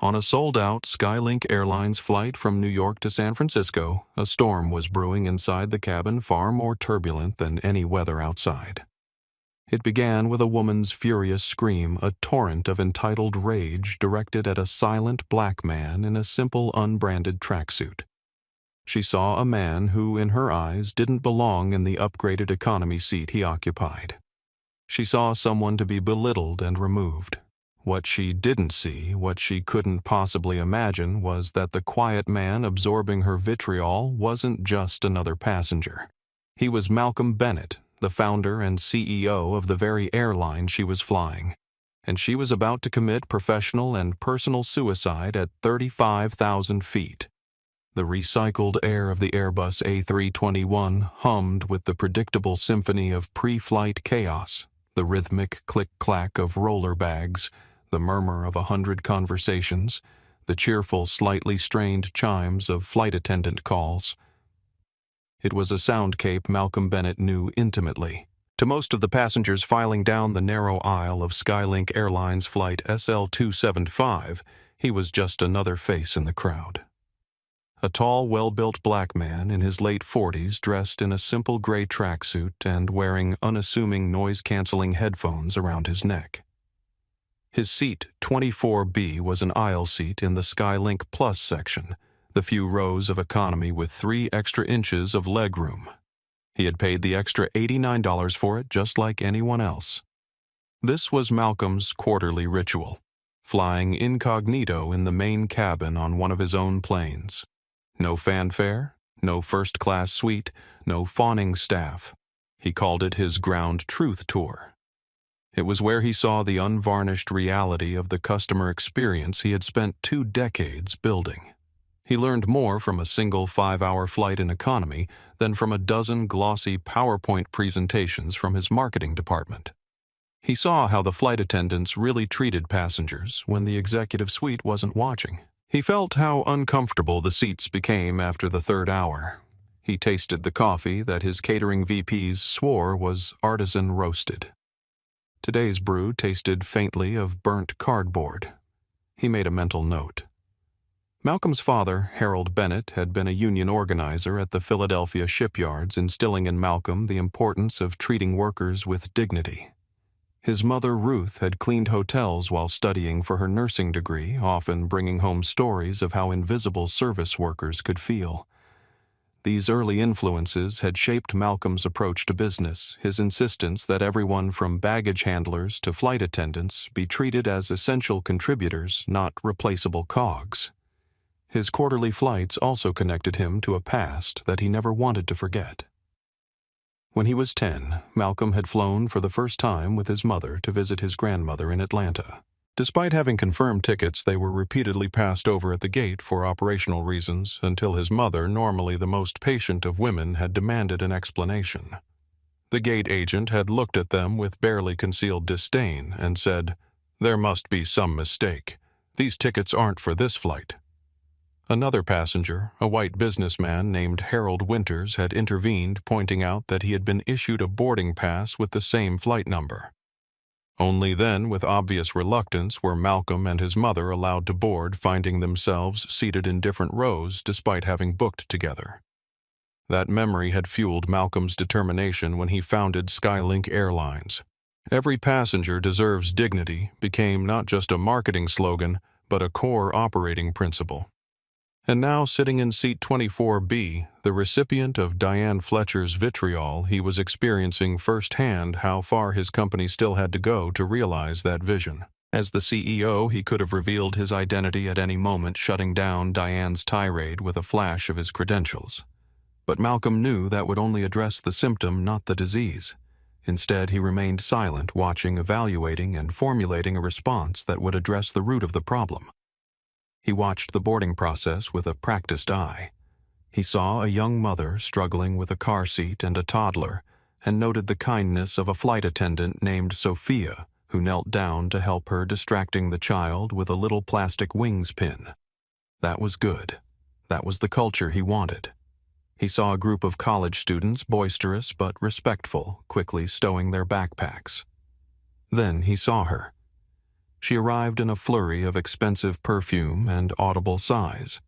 On a sold-out Skylink Airlines flight from New York to San Francisco, a storm was brewing inside the cabin, far more turbulent than any weather outside. It began with a woman's furious scream, a torrent of entitled rage directed at a silent black man in a simple unbranded tracksuit. She saw a man who, in her eyes, didn't belong in the upgraded economy seat he occupied. She saw someone to be belittled and removed. What she didn't see, what she couldn't possibly imagine, was that the quiet man absorbing her vitriol wasn't just another passenger. He was Malcolm Bennett, the founder and CEO of the very airline she was flying, and she was about to commit professional and personal suicide at 35,000 feet. The recycled air of the Airbus A321 hummed with the predictable symphony of pre-flight chaos, the rhythmic click-clack of roller bags, the murmur of 100 conversations, the cheerful, slightly strained chimes of flight attendant calls. It was a soundcape Malcolm Bennett knew intimately. To most of the passengers filing down the narrow aisle of Skylink Airlines Flight SL-275, he was just another face in the crowd. A tall, well-built black man in his late 40s, dressed in a simple gray tracksuit and wearing unassuming noise-canceling headphones around his neck. His seat, 24B, was an aisle seat in the Skylink Plus section, the few rows of economy with 3 extra inches of legroom. He had paid the extra $89 for it just like anyone else. This was Malcolm's quarterly ritual, flying incognito in the main cabin on one of his own planes. No fanfare, no first-class suite, no fawning staff. He called it his ground truth tour. It was where he saw the unvarnished reality of the customer experience he had spent 2 decades building. He learned more from a single 5-hour flight in economy than from a dozen glossy PowerPoint presentations from his marketing department. He saw how the flight attendants really treated passengers when the executive suite wasn't watching. He felt how uncomfortable the seats became after the 3rd hour. He tasted the coffee that his catering VPs swore was artisan roasted. Today's brew tasted faintly of burnt cardboard. He made a mental note. Malcolm's father, Harold Bennett, had been a union organizer at the Philadelphia shipyards, instilling in Malcolm the importance of treating workers with dignity. His mother, Ruth, had cleaned hotels while studying for her nursing degree, often bringing home stories of how invisible service workers could feel. These early influences had shaped Malcolm's approach to business, his insistence that everyone from baggage handlers to flight attendants be treated as essential contributors, not replaceable cogs. His quarterly flights also connected him to a past that he never wanted to forget. When he was 10, Malcolm had flown for the first time with his mother to visit his grandmother in Atlanta. Despite having confirmed tickets, they were repeatedly passed over at the gate for operational reasons until his mother, normally the most patient of women, had demanded an explanation. The gate agent had looked at them with barely concealed disdain and said, "There must be some mistake. These tickets aren't for this flight." Another passenger, a white businessman named Harold Winters, had intervened, pointing out that he had been issued a boarding pass with the same flight number. Only then, with obvious reluctance, were Malcolm and his mother allowed to board, finding themselves seated in different rows despite having booked together. That memory had fueled Malcolm's determination when he founded Skylink Airlines. "Every passenger deserves dignity" became not just a marketing slogan, but a core operating principle. And now, sitting in seat 24B, the recipient of Diane Fletcher's vitriol, he was experiencing firsthand how far his company still had to go to realize that vision. As the CEO, he could have revealed his identity at any moment, shutting down Diane's tirade with a flash of his credentials. But Malcolm knew that would only address the symptom, not the disease. Instead, he remained silent, watching, evaluating, and formulating a response that would address the root of the problem. He watched the boarding process with a practiced eye. He saw a young mother struggling with a car seat and a toddler, and noted the kindness of a flight attendant named Sophia, who knelt down to help her, distracting the child with a little plastic wings pin. That was good. That was the culture he wanted. He saw a group of college students, boisterous but respectful, quickly stowing their backpacks. Then he saw her. She arrived in a flurry of expensive perfume and audible sighs.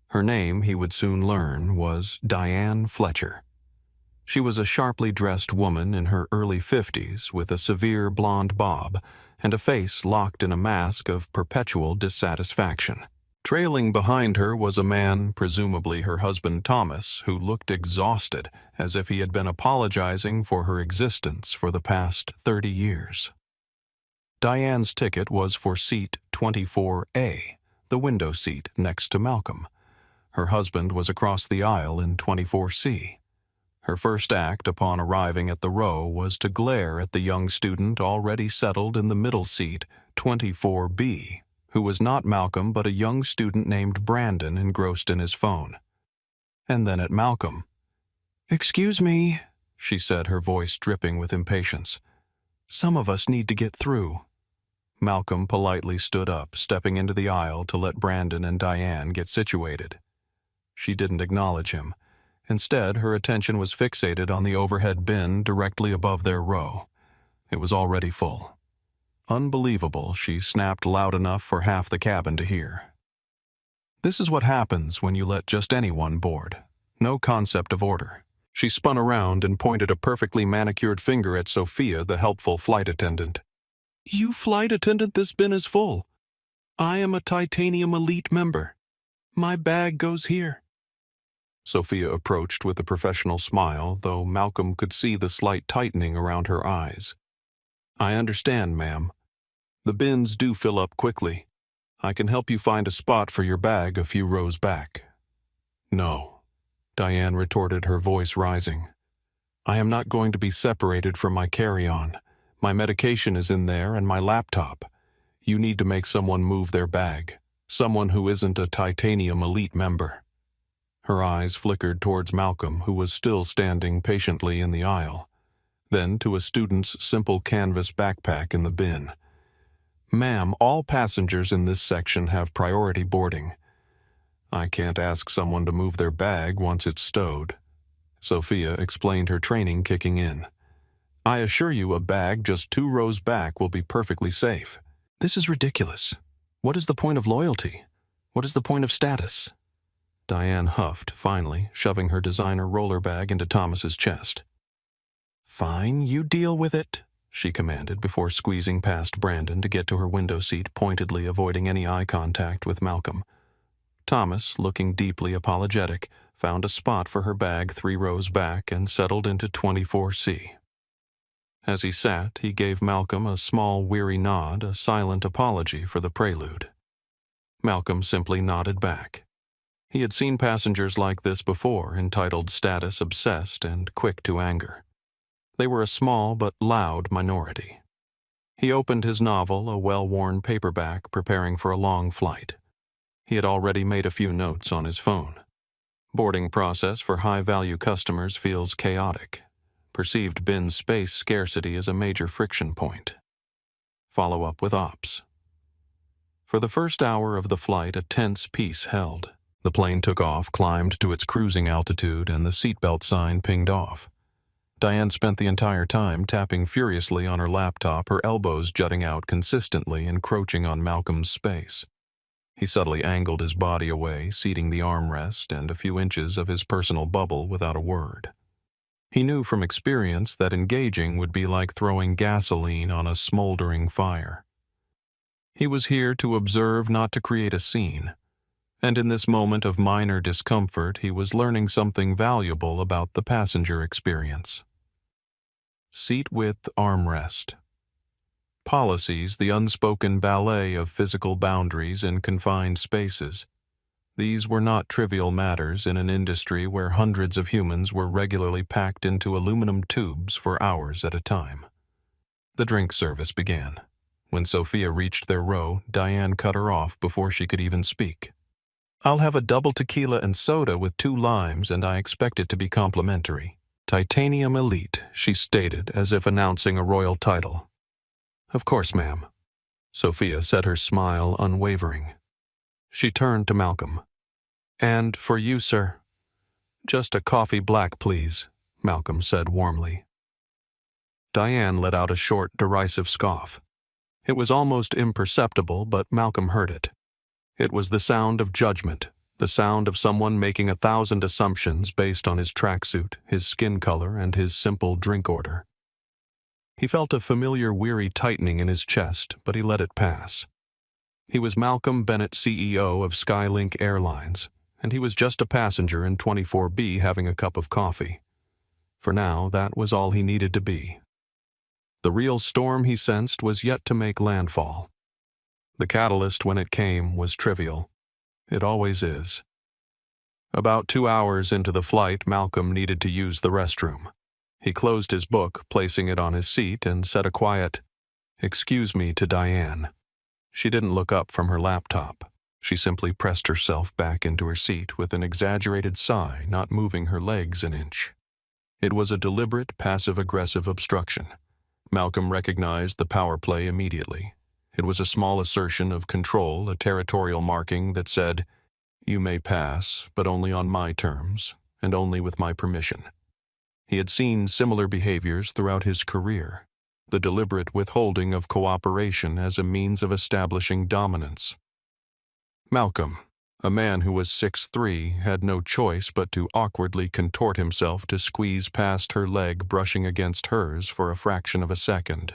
Her name, he would soon learn, was Diane Fletcher. She was a sharply dressed woman in her early 50s with a severe blonde bob and a face locked in a mask of perpetual dissatisfaction. Trailing behind her was a man, presumably her husband Thomas, who looked exhausted, as if he had been apologizing for her existence for the past 30 years. Diane's ticket was for seat 24A, the window seat next to Malcolm. Her husband was across the aisle in 24C. Her first act upon arriving at the row was to glare at the young student already settled in the middle seat, 24B, who was not Malcolm but a young student named Brandon engrossed in his phone. And then at Malcolm. "Excuse me," she said, her voice dripping with impatience. "Some of us need to get through." Malcolm politely stood up, stepping into the aisle to let Brandon and Diane get situated. She didn't acknowledge him. Instead, her attention was fixated on the overhead bin directly above their row. It was already full. Unbelievable, she snapped loud enough for half the cabin to hear. This is what happens when you let just anyone board. No concept of order. She spun around and pointed a perfectly manicured finger at Sophia, the helpful flight attendant. "You flight attendant, this bin is full. I am a Titanium Elite member. My bag goes here." Sophia approached with a professional smile, though Malcolm could see the slight tightening around her eyes. "I understand, ma'am. The bins do fill up quickly. I can help you find a spot for your bag a few rows back." "No," Diane retorted, her voice rising. "I am not going to be separated from my carry-on. My medication is in there and my laptop. You need to make someone move their bag. Someone who isn't a Titanium Elite member." Her eyes flickered towards Malcolm, who was still standing patiently in the aisle, then to a student's simple canvas backpack in the bin. "Ma'am, all passengers in this section have priority boarding. I can't ask someone to move their bag once it's stowed." Sophia explained, her training kicking in. "I assure you a bag just 2 rows back will be perfectly safe." "This is ridiculous. What is the point of loyalty? What is the point of status?" Diane huffed, finally, shoving her designer roller bag into Thomas's chest. "Fine, you deal with it," she commanded before squeezing past Brandon to get to her window seat, pointedly avoiding any eye contact with Malcolm. Thomas, looking deeply apologetic, found a spot for her bag 3 rows back and settled into 24C. As he sat, he gave Malcolm a small, weary nod, a silent apology for the prelude. Malcolm simply nodded back. He had seen passengers like this before, entitled status-obsessed and quick to anger. They were a small but loud minority. He opened his novel, a well-worn paperback, preparing for a long flight. He had already made a few notes on his phone. Boarding process for high-value customers feels chaotic. Perceived bin space scarcity is a major friction point. Follow up with ops. For the first hour of the flight, a tense peace held. The plane took off, climbed to its cruising altitude, and the seatbelt sign pinged off. Diane spent the entire time tapping furiously on her laptop, her elbows jutting out consistently, encroaching on Malcolm's space. He subtly angled his body away, seating the armrest and a few inches of his personal bubble without a word. He knew from experience that engaging would be like throwing gasoline on a smoldering fire. He was here to observe, not to create a scene. And in this moment of minor discomfort, he was learning something valuable about the passenger experience. Seat width armrest. Policies, the unspoken ballet of physical boundaries in confined spaces. These were not trivial matters in an industry where hundreds of humans were regularly packed into aluminum tubes for hours at a time. The drink service began. When Sophia reached their row, Diane cut her off before she could even speak. "I'll have a double tequila and soda with 2 limes, and I expect it to be complimentary." "Titanium Elite," she stated, as if announcing a royal title. "Of course, ma'am." Sophia said, her smile unwavering. She turned to Malcolm. "And for you, sir?" "Just a coffee black, please," Malcolm said warmly. Diane let out a short, derisive scoff. It was almost imperceptible, but Malcolm heard it. It was the sound of judgment, the sound of someone making 1,000 assumptions based on his tracksuit, his skin color, and his simple drink order. He felt a familiar weary tightening in his chest, but he let it pass. He was Malcolm Bennett, CEO of Skylink Airlines, and he was just a passenger in 24B having a cup of coffee. For now, that was all he needed to be. The real storm he sensed was yet to make landfall. The catalyst, when it came, was trivial. It always is. About 2 hours into the flight, Malcolm needed to use the restroom. He closed his book, placing it on his seat, and said a quiet, "Excuse me," to Diane. She didn't look up from her laptop. She simply pressed herself back into her seat with an exaggerated sigh, not moving her legs an inch. It was a deliberate, passive-aggressive obstruction. Malcolm recognized the power play immediately. It was a small assertion of control, a territorial marking that said, "You may pass, but only on my terms, and only with my permission." He had seen similar behaviors throughout his career, the deliberate withholding of cooperation as a means of establishing dominance. Malcolm, a man who was 6'3", had no choice but to awkwardly contort himself to squeeze past her leg brushing against hers for a fraction of a second.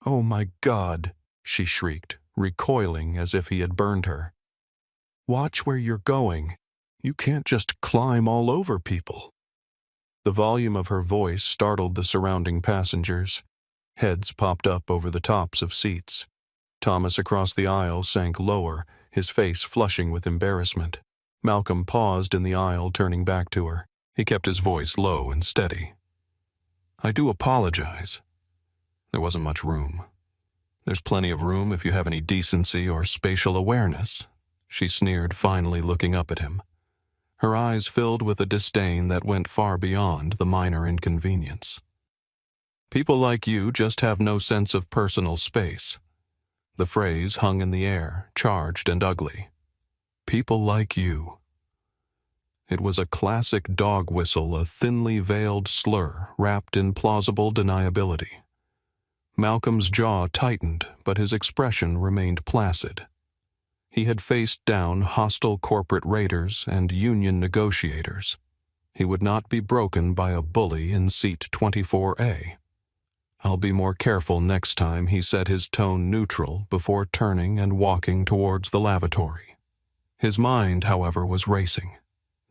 "Oh my God," she shrieked, recoiling as if he had burned her. "Watch where you're going. You can't just climb all over people." The volume of her voice startled the surrounding passengers. Heads popped up over the tops of seats. Thomas across the aisle sank lower, his face flushing with embarrassment. Malcolm paused in the aisle, turning back to her. He kept his voice low and steady. "I do apologize. There wasn't much room. There's plenty of room if you have any decency or spatial awareness," she sneered, finally looking up at him. Her eyes filled with a disdain that went far beyond the minor inconvenience. "People like you just have no sense of personal space." The phrase hung in the air, charged and ugly. "People like you." It was a classic dog whistle, a thinly veiled slur wrapped in plausible deniability. Malcolm's jaw tightened, but his expression remained placid. He had faced down hostile corporate raiders and union negotiators. He would not be broken by a bully in seat 24A. "I'll be more careful next time," he said, his tone neutral, before turning and walking towards the lavatory. His mind, however, was racing.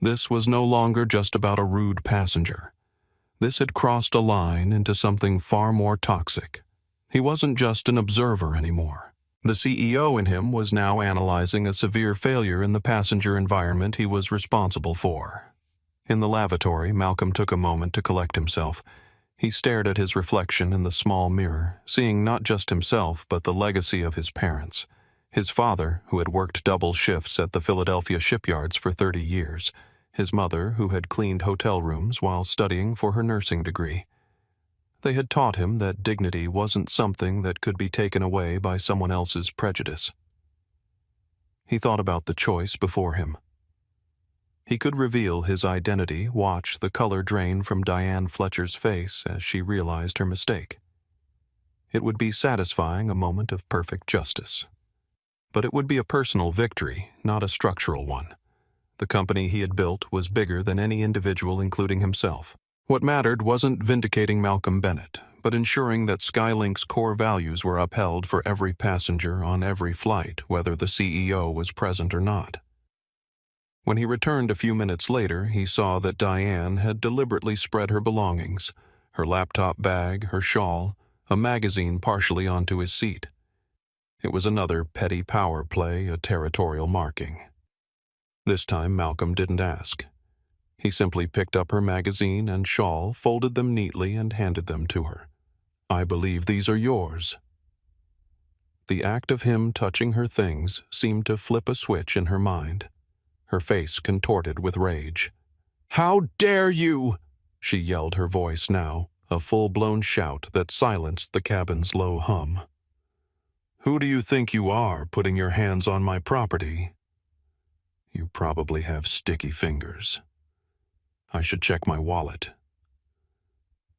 This was no longer just about a rude passenger. This had crossed a line into something far more toxic. He wasn't just an observer anymore. The CEO in him was now analyzing a severe failure in the passenger environment he was responsible for. In the lavatory, Malcolm took a moment to collect himself. He stared at his reflection in the small mirror, seeing not just himself but the legacy of his parents. His father, who had worked double shifts at the Philadelphia shipyards for 30 years. His mother, who had cleaned hotel rooms while studying for her nursing degree. They had taught him that dignity wasn't something that could be taken away by someone else's prejudice. He thought about the choice before him. He could reveal his identity, watch the color drain from Diane Fletcher's face as she realized her mistake. It would be satisfying, a moment of perfect justice. But it would be a personal victory, not a structural one. The company he had built was bigger than any individual, including himself. What mattered wasn't vindicating Malcolm Bennett, but ensuring that Skylink's core values were upheld for every passenger on every flight, whether the CEO was present or not. When he returned a few minutes later, he saw that Diane had deliberately spread her belongings, her laptop bag, her shawl, a magazine partially onto his seat. It was another petty power play, a territorial marking. This time Malcolm didn't ask. He simply picked up her magazine and shawl, folded them neatly, and handed them to her. "I believe these are yours." The act of him touching her things seemed to flip a switch in her mind. Her face contorted with rage. "How dare you!" she yelled, her voice now a full-blown shout that silenced the cabin's low hum. "Who do you think you are, putting your hands on my property? You probably have sticky fingers. I should check my wallet."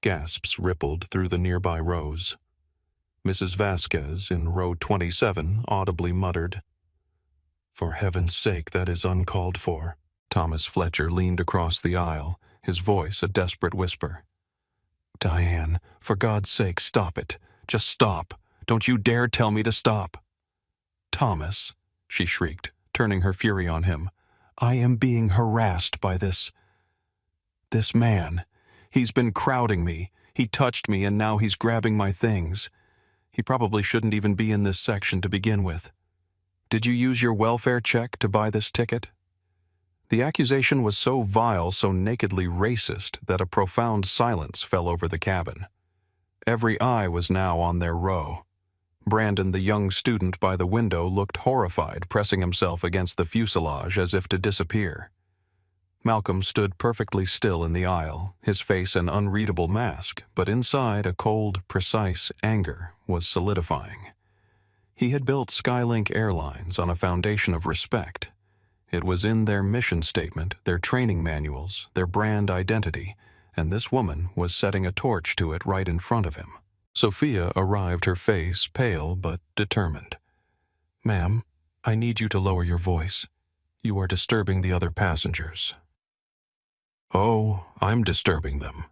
Gasps rippled through the nearby rows. Mrs. Vasquez, in row 27, audibly muttered, "For heaven's sake, that is uncalled for." Thomas Fletcher leaned across the aisle, his voice a desperate whisper. "Diane, for God's sake, stop it. Just stop. Don't you dare tell me to stop." "Thomas," she shrieked, turning her fury on him, "I am being harassed by this man. He's been crowding me. He touched me and now he's grabbing my things. He probably shouldn't even be in this section to begin with. Did you use your welfare check to buy this ticket?" The accusation was so vile, so nakedly racist, that a profound silence fell over the cabin. Every eye was now on their row. Brandon, the young student by the window, looked horrified, pressing himself against the fuselage as if to disappear. Malcolm stood perfectly still in the aisle, his face an unreadable mask, but inside a cold, precise anger was solidifying. He had built Skylink Airlines on a foundation of respect. It was in their mission statement, their training manuals, their brand identity, and this woman was setting a torch to it right in front of him. Sophia arrived, her face pale but determined. "Ma'am, I need you to lower your voice. You are disturbing the other passengers." "Oh, I'm disturbing them."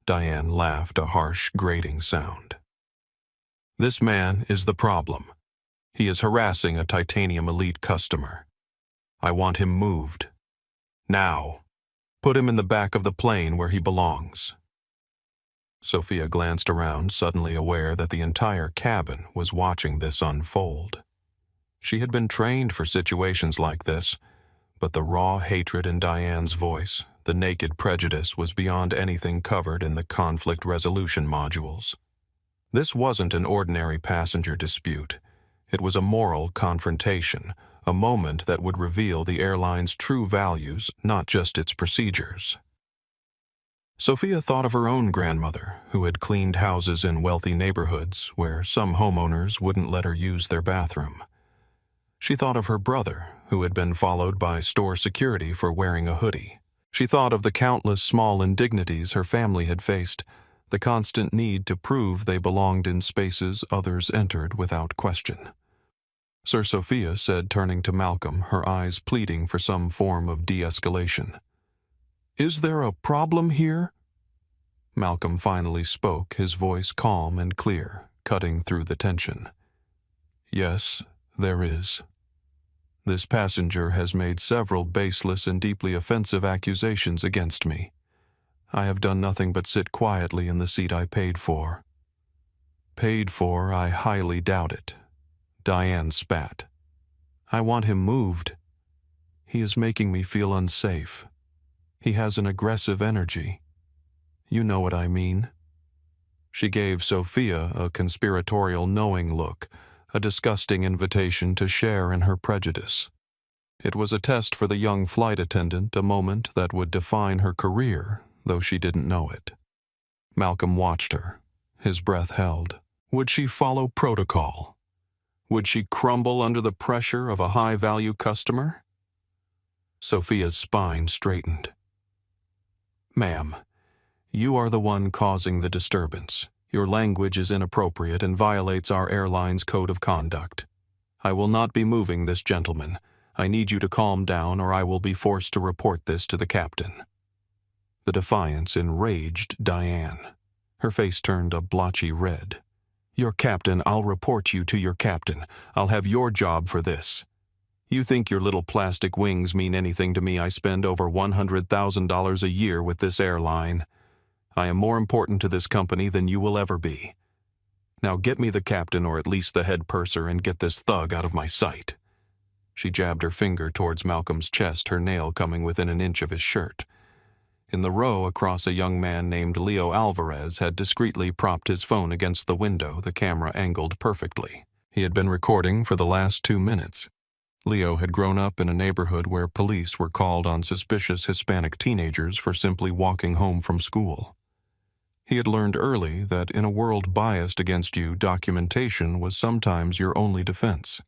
Diane laughed, a harsh, grating sound. "This man is the problem. He is harassing a Titanium Elite customer. I want him moved. Now. Put him in the back of the plane where he belongs." Sophia glanced around, suddenly aware that the entire cabin was watching this unfold. She had been trained for situations like this, but the raw hatred in Diane's voice, the naked prejudice, was beyond anything covered in the conflict resolution modules. This wasn't an ordinary passenger dispute. It was a moral confrontation, a moment that would reveal the airline's true values, not just its procedures. Sophia thought of her own grandmother, who had cleaned houses in wealthy neighborhoods where some homeowners wouldn't let her use their bathroom. She thought of her brother, who had been followed by store security for wearing a hoodie. She thought of the countless small indignities her family had faced, the constant need to prove they belonged in spaces others entered without question. Sir Sophia said, turning to Malcolm, her eyes pleading for some form of de-escalation. "Is there a problem here?" Malcolm finally spoke, his voice calm and clear, cutting through the tension. "Yes, there is. This passenger has made several baseless and deeply offensive accusations against me. I have done nothing but sit quietly in the seat I paid for." "Paid for, I highly doubt it." Diane spat. "I want him moved. He is making me feel unsafe. He has an aggressive energy. You know what I mean." She gave Sophia a conspiratorial knowing look, a disgusting invitation to share in her prejudice. It was a test for the young flight attendant, a moment that would define her career, though she didn't know it. Malcolm watched her, his breath held. Would she follow protocol? Would she crumble under the pressure of a high-value customer? Sophia's spine straightened. "Ma'am, you are the one causing the disturbance. Your language is inappropriate and violates our airline's code of conduct. I will not be moving this gentleman. I need you to calm down or I will be forced to report this to the captain." The defiance enraged Diane. Her face turned a blotchy red. "Your captain, I'll report you to your captain. I'll have your job for this. You think your little plastic wings mean anything to me? I spend over $100,000 a year with this airline. I am more important to this company than you will ever be. Now get me the captain or at least the head purser and get this thug out of my sight." She jabbed her finger towards Malcolm's chest, her nail coming within an inch of his shirt. In the row across, a young man named Leo Alvarez had discreetly propped his phone against the window, the camera angled perfectly. He had been recording for the last 2 minutes. Leo had grown up in a neighborhood where police were called on suspicious Hispanic teenagers for simply walking home from school. He had learned early that in a world biased against you, documentation was sometimes your only defense.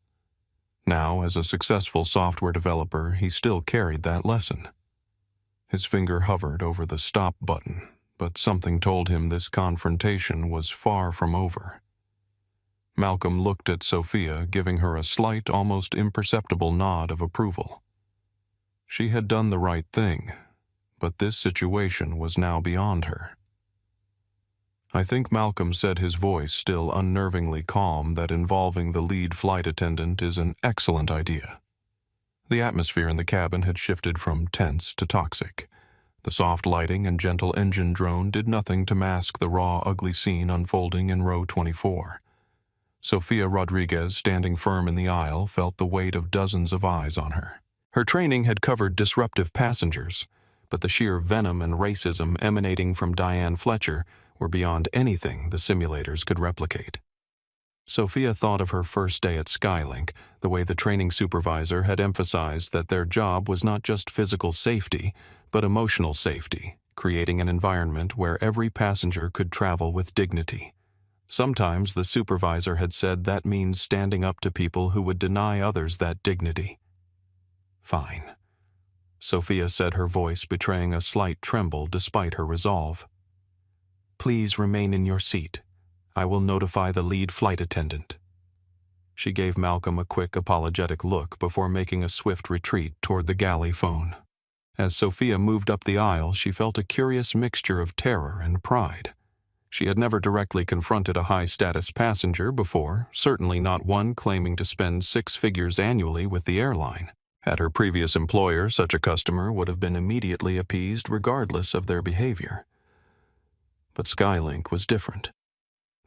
Now, as a successful software developer, he still carried that lesson. His finger hovered over the stop button, but something told him this confrontation was far from over. Malcolm looked at Sophia, giving her a slight, almost imperceptible nod of approval. She had done the right thing, but this situation was now beyond her. I think Malcolm said, his voice still unnervingly calm, that involving the lead flight attendant is an excellent idea. The atmosphere in the cabin had shifted from tense to toxic. The soft lighting and gentle engine drone did nothing to mask the raw, ugly scene unfolding in row 24. Sophia Rodriguez, standing firm in the aisle, felt the weight of dozens of eyes on her. Her training had covered disruptive passengers, but the sheer venom and racism emanating from Diane Fletcher were beyond anything the simulators could replicate. Sophia thought of her first day at Skylink, the way the training supervisor had emphasized that their job was not just physical safety, but emotional safety, creating an environment where every passenger could travel with dignity. Sometimes the supervisor had said that means standing up to people who would deny others that dignity. Fine, Sophia said, her voice betraying a slight tremble despite her resolve. Please remain in your seat. I will notify the lead flight attendant. She gave Malcolm a quick, apologetic look before making a swift retreat toward the galley phone. As Sophia moved up the aisle, she felt a curious mixture of terror and pride. She had never directly confronted a high-status passenger before, certainly not one claiming to spend 6 figures annually with the airline. At her previous employer, such a customer would have been immediately appeased regardless of their behavior. But Skylink was different.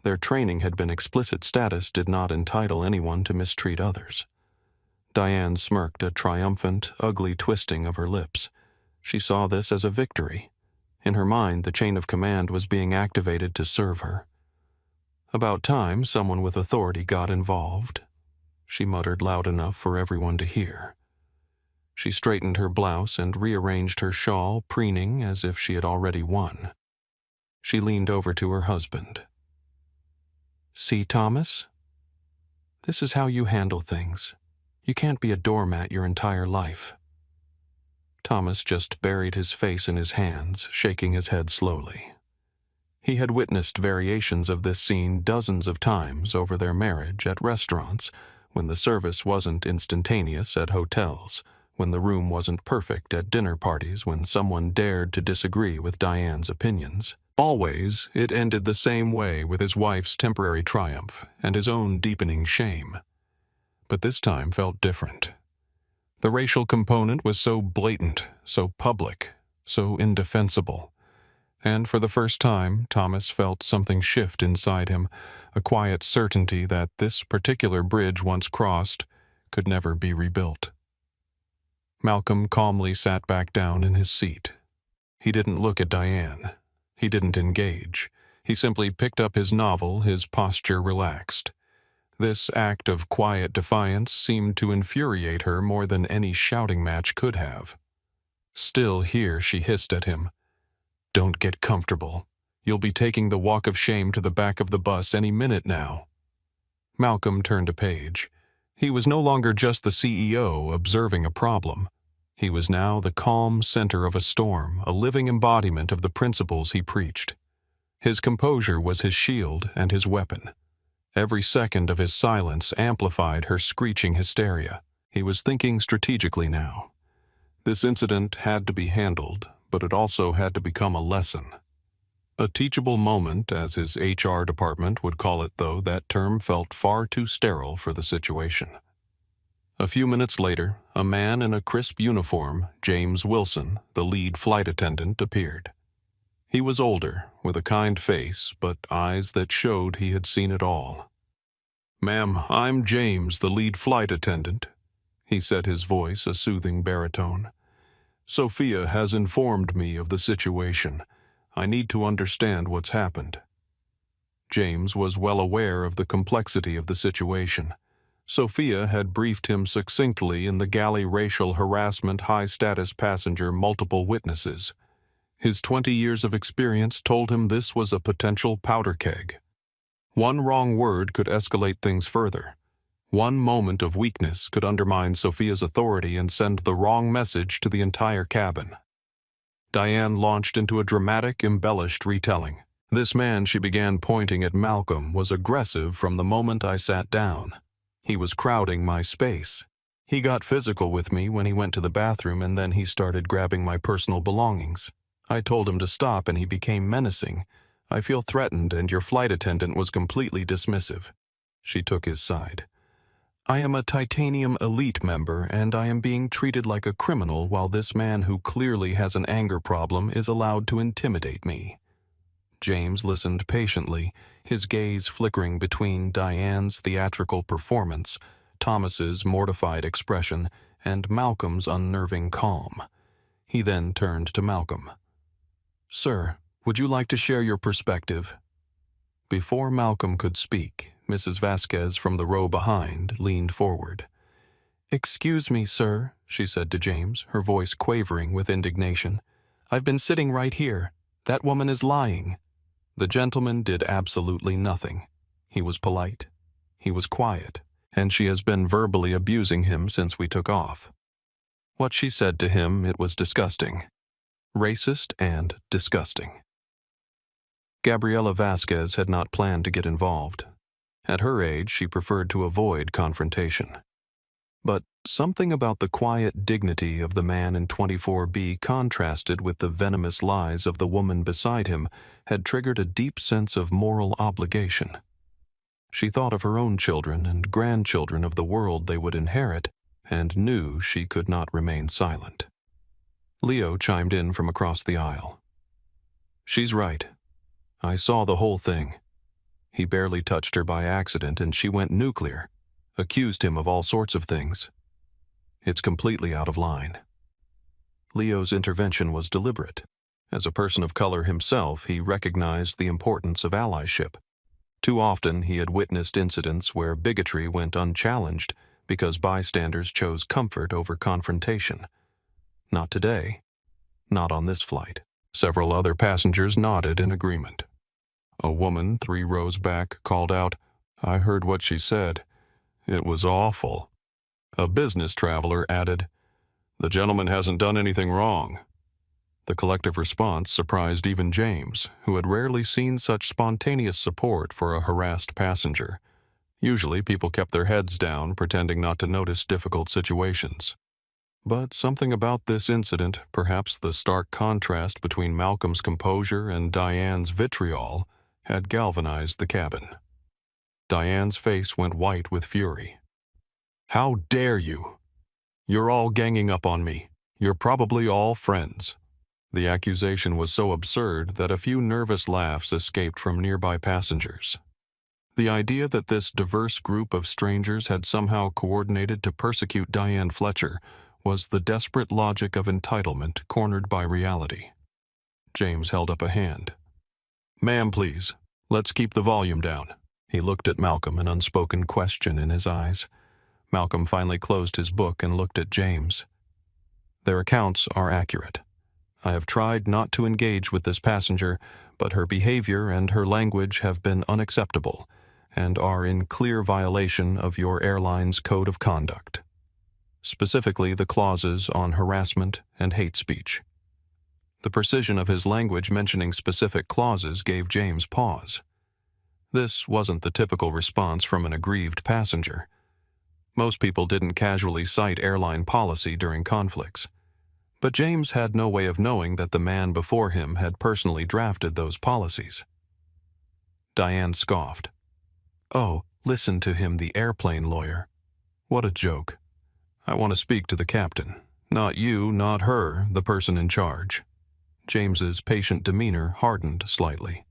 Their training had been explicit. Status did not entitle anyone to mistreat others. Diane smirked, a triumphant, ugly twisting of her lips. She saw this as a victory. In her mind, the chain of command was being activated to serve her. About time someone with authority got involved, she muttered loud enough for everyone to hear. She straightened her blouse and rearranged her shawl, preening as if she had already won. She leaned over to her husband. See, Thomas? This is how you handle things. You can't be a doormat your entire life. Thomas just buried his face in his hands, shaking his head slowly. He had witnessed variations of this scene dozens of times over their marriage, at restaurants, when the service wasn't instantaneous, at hotels, when the room wasn't perfect, at dinner parties, when someone dared to disagree with Diane's opinions. Always, it ended the same way, with his wife's temporary triumph and his own deepening shame. But this time felt different. The racial component was so blatant, so public, so indefensible. And for the first time, Thomas felt something shift inside him, a quiet certainty that this particular bridge, once crossed, could never be rebuilt. Malcolm calmly sat back down in his seat. He didn't look at Diane. He didn't engage. He simply picked up his novel, his posture relaxed. This act of quiet defiance seemed to infuriate her more than any shouting match could have. Still here, she hissed at him. Don't get comfortable. You'll be taking the walk of shame to the back of the bus any minute now. Malcolm turned a page. He was no longer just the CEO observing a problem. He was now the calm center of a storm, a living embodiment of the principles he preached. His composure was his shield and his weapon. Every second of his silence amplified her screeching hysteria. He was thinking strategically now. This incident had to be handled, but it also had to become a lesson. A teachable moment, as his HR department would call it, though that term felt far too sterile for the situation. A few minutes later, a man in a crisp uniform, James Wilson, the lead flight attendant, appeared. He was older, with a kind face, but eyes that showed he had seen it all. Ma'am, I'm James, the lead flight attendant, he said, his voice a soothing baritone. Sophia has informed me of the situation. I need to understand what's happened. James was well aware of the complexity of the situation. Sophia had briefed him succinctly in the galley racial harassment high-status passenger multiple witnesses. His 20 years of experience told him this was a potential powder keg. One wrong word could escalate things further. One moment of weakness could undermine Sophia's authority and send the wrong message to the entire cabin. Diane launched into a dramatic, embellished retelling. This man she began pointing at Malcolm was aggressive from the moment I sat down. He was crowding my space. He got physical with me when he went to the bathroom, and then he started grabbing my personal belongings. I told him to stop and he became menacing. I feel threatened, and your flight attendant was completely dismissive. She took his side. I am a Titanium Elite member, and I am being treated like a criminal while this man who clearly has an anger problem is allowed to intimidate me. James listened patiently, his gaze flickering between Diane's theatrical performance, Thomas's mortified expression, and Malcolm's unnerving calm. He then turned to Malcolm. "Sir, would you like to share your perspective?" Before Malcolm could speak, Mrs. Vasquez from the row behind leaned forward. "Excuse me, sir," she said to James, her voice quavering with indignation. "I've been sitting right here. That woman is lying." The gentleman did absolutely nothing. He was polite. He was quiet, and she has been verbally abusing him since we took off. What she said to him, it was disgusting. Racist and disgusting. Gabriela Vasquez had not planned to get involved. At her age, she preferred to avoid confrontation. But something about the quiet dignity of the man in 24B contrasted with the venomous lies of the woman beside him had triggered a deep sense of moral obligation. She thought of her own children and grandchildren of the world they would inherit, and knew she could not remain silent. Leo chimed in from across the aisle. "She's right. I saw the whole thing. He barely touched her by accident and she went nuclear, accused him of all sorts of things. It's completely out of line." Leo's intervention was deliberate. As a person of color himself, he recognized the importance of allyship. Too often he had witnessed incidents where bigotry went unchallenged because bystanders chose comfort over confrontation. Not today. Not on this flight. Several other passengers nodded in agreement. A woman 3 rows back called out, "I heard what she said. It was awful." A business traveler added, "The gentleman hasn't done anything wrong." The collective response surprised even James, who had rarely seen such spontaneous support for a harassed passenger. Usually people kept their heads down, pretending not to notice difficult situations. But something about this incident, perhaps the stark contrast between Malcolm's composure and Diane's vitriol, had galvanized the cabin. Diane's face went white with fury. "How dare you? You're all ganging up on me. You're probably all friends." The accusation was so absurd that a few nervous laughs escaped from nearby passengers. The idea that this diverse group of strangers had somehow coordinated to persecute Diane Fletcher was the desperate logic of entitlement cornered by reality. James held up a hand. "Ma'am, please, let's keep the volume down." He looked at Malcolm, an unspoken question in his eyes. Malcolm finally closed his book and looked at James. "Their accounts are accurate. I have tried not to engage with this passenger, but her behavior and her language have been unacceptable and are in clear violation of your airline's code of conduct. Specifically the clauses on harassment and hate speech." The precision of his language mentioning specific clauses gave James pause. This wasn't the typical response from an aggrieved passenger. Most people didn't casually cite airline policy during conflicts. But James had no way of knowing that the man before him had personally drafted those policies. Diane scoffed. "Oh, listen to him, the airplane lawyer. What a joke. I want to speak to the captain. Not you, not her, the person in charge." James's patient demeanor hardened slightly.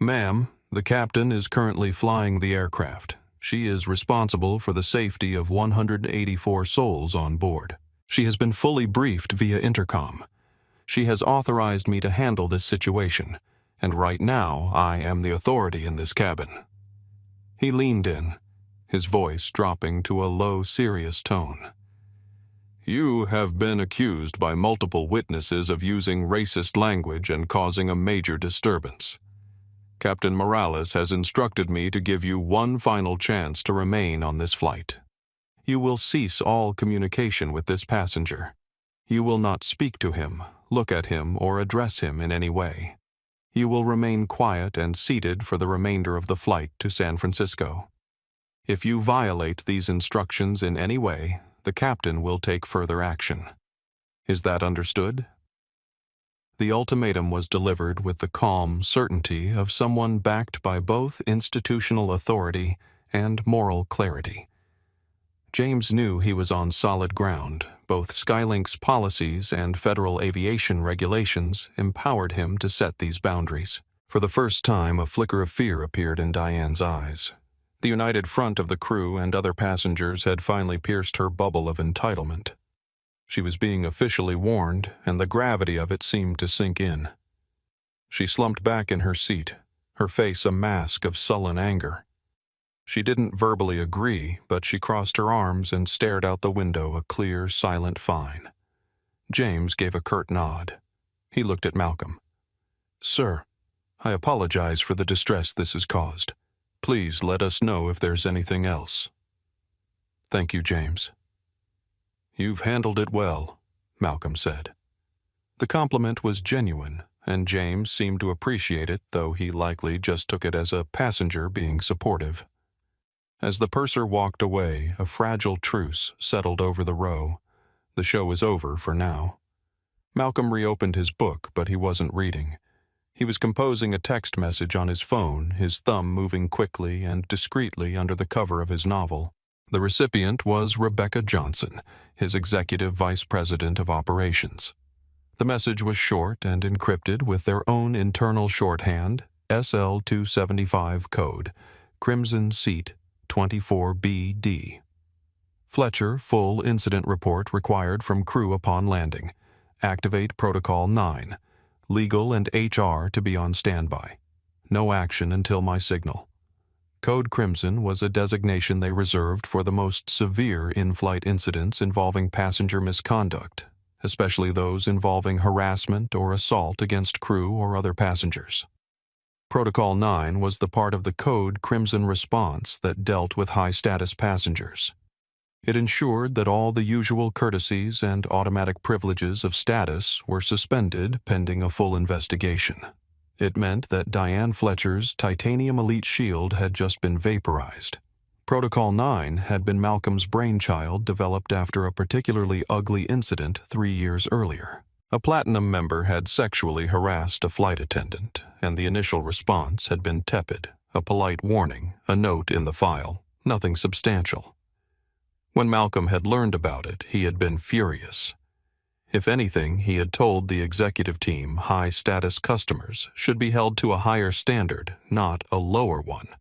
"Ma'am, the captain is currently flying the aircraft. She is responsible for the safety of 184 souls on board. She has been fully briefed via intercom. She has authorized me to handle this situation, and right now I am the authority in this cabin." He leaned in, his voice dropping to a low, serious tone. "You have been accused by multiple witnesses of using racist language and causing a major disturbance. Captain Morales has instructed me to give you one final chance to remain on this flight. You will cease all communication with this passenger. You will not speak to him, look at him, or address him in any way. You will remain quiet and seated for the remainder of the flight to San Francisco. If you violate these instructions in any way, the captain will take further action. Is that understood?" The ultimatum was delivered with the calm certainty of someone backed by both institutional authority and moral clarity. James knew he was on solid ground. Both Skylink's policies and federal aviation regulations empowered him to set these boundaries. For the first time, a flicker of fear appeared in Diane's eyes. The united front of the crew and other passengers had finally pierced her bubble of entitlement. She was being officially warned, and the gravity of it seemed to sink in. She slumped back in her seat, her face a mask of sullen anger. She didn't verbally agree, but she crossed her arms and stared out the window, a clear, silent fine. James gave a curt nod. He looked at Malcolm. "Sir, I apologize for the distress this has caused. Please let us know if there's anything else." "Thank you, James." "You've handled it well," Malcolm said. The compliment was genuine, and James seemed to appreciate it, though he likely just took it as a passenger being supportive. As the purser walked away, a fragile truce settled over the row. The show was over for now. Malcolm reopened his book, but he wasn't reading. He was composing a text message on his phone, his thumb moving quickly and discreetly under the cover of his novel. The recipient was Rebecca Johnson, his executive vice president of operations. The message was short and encrypted with their own internal shorthand, SL-275 code, Crimson Seat 24BD. Fletcher, full incident report required from crew upon landing. Activate Protocol 9. Legal and HR to be on standby. No action until my signal. Code Crimson was a designation they reserved for the most severe in-flight incidents involving passenger misconduct, especially those involving harassment or assault against crew or other passengers. Protocol 9 was the part of the Code Crimson response that dealt with high-status passengers. It ensured that all the usual courtesies and automatic privileges of status were suspended pending a full investigation. It meant that Diane Fletcher's titanium elite shield had just been vaporized. Protocol 9 had been Malcolm's brainchild, developed after a particularly ugly incident 3 years earlier. A Platinum member had sexually harassed a flight attendant, and the initial response had been tepid, a polite warning, a note in the file, nothing substantial. When Malcolm had learned about it, he had been furious. If anything, he had told the executive team high-status customers should be held to a higher standard, not a lower one.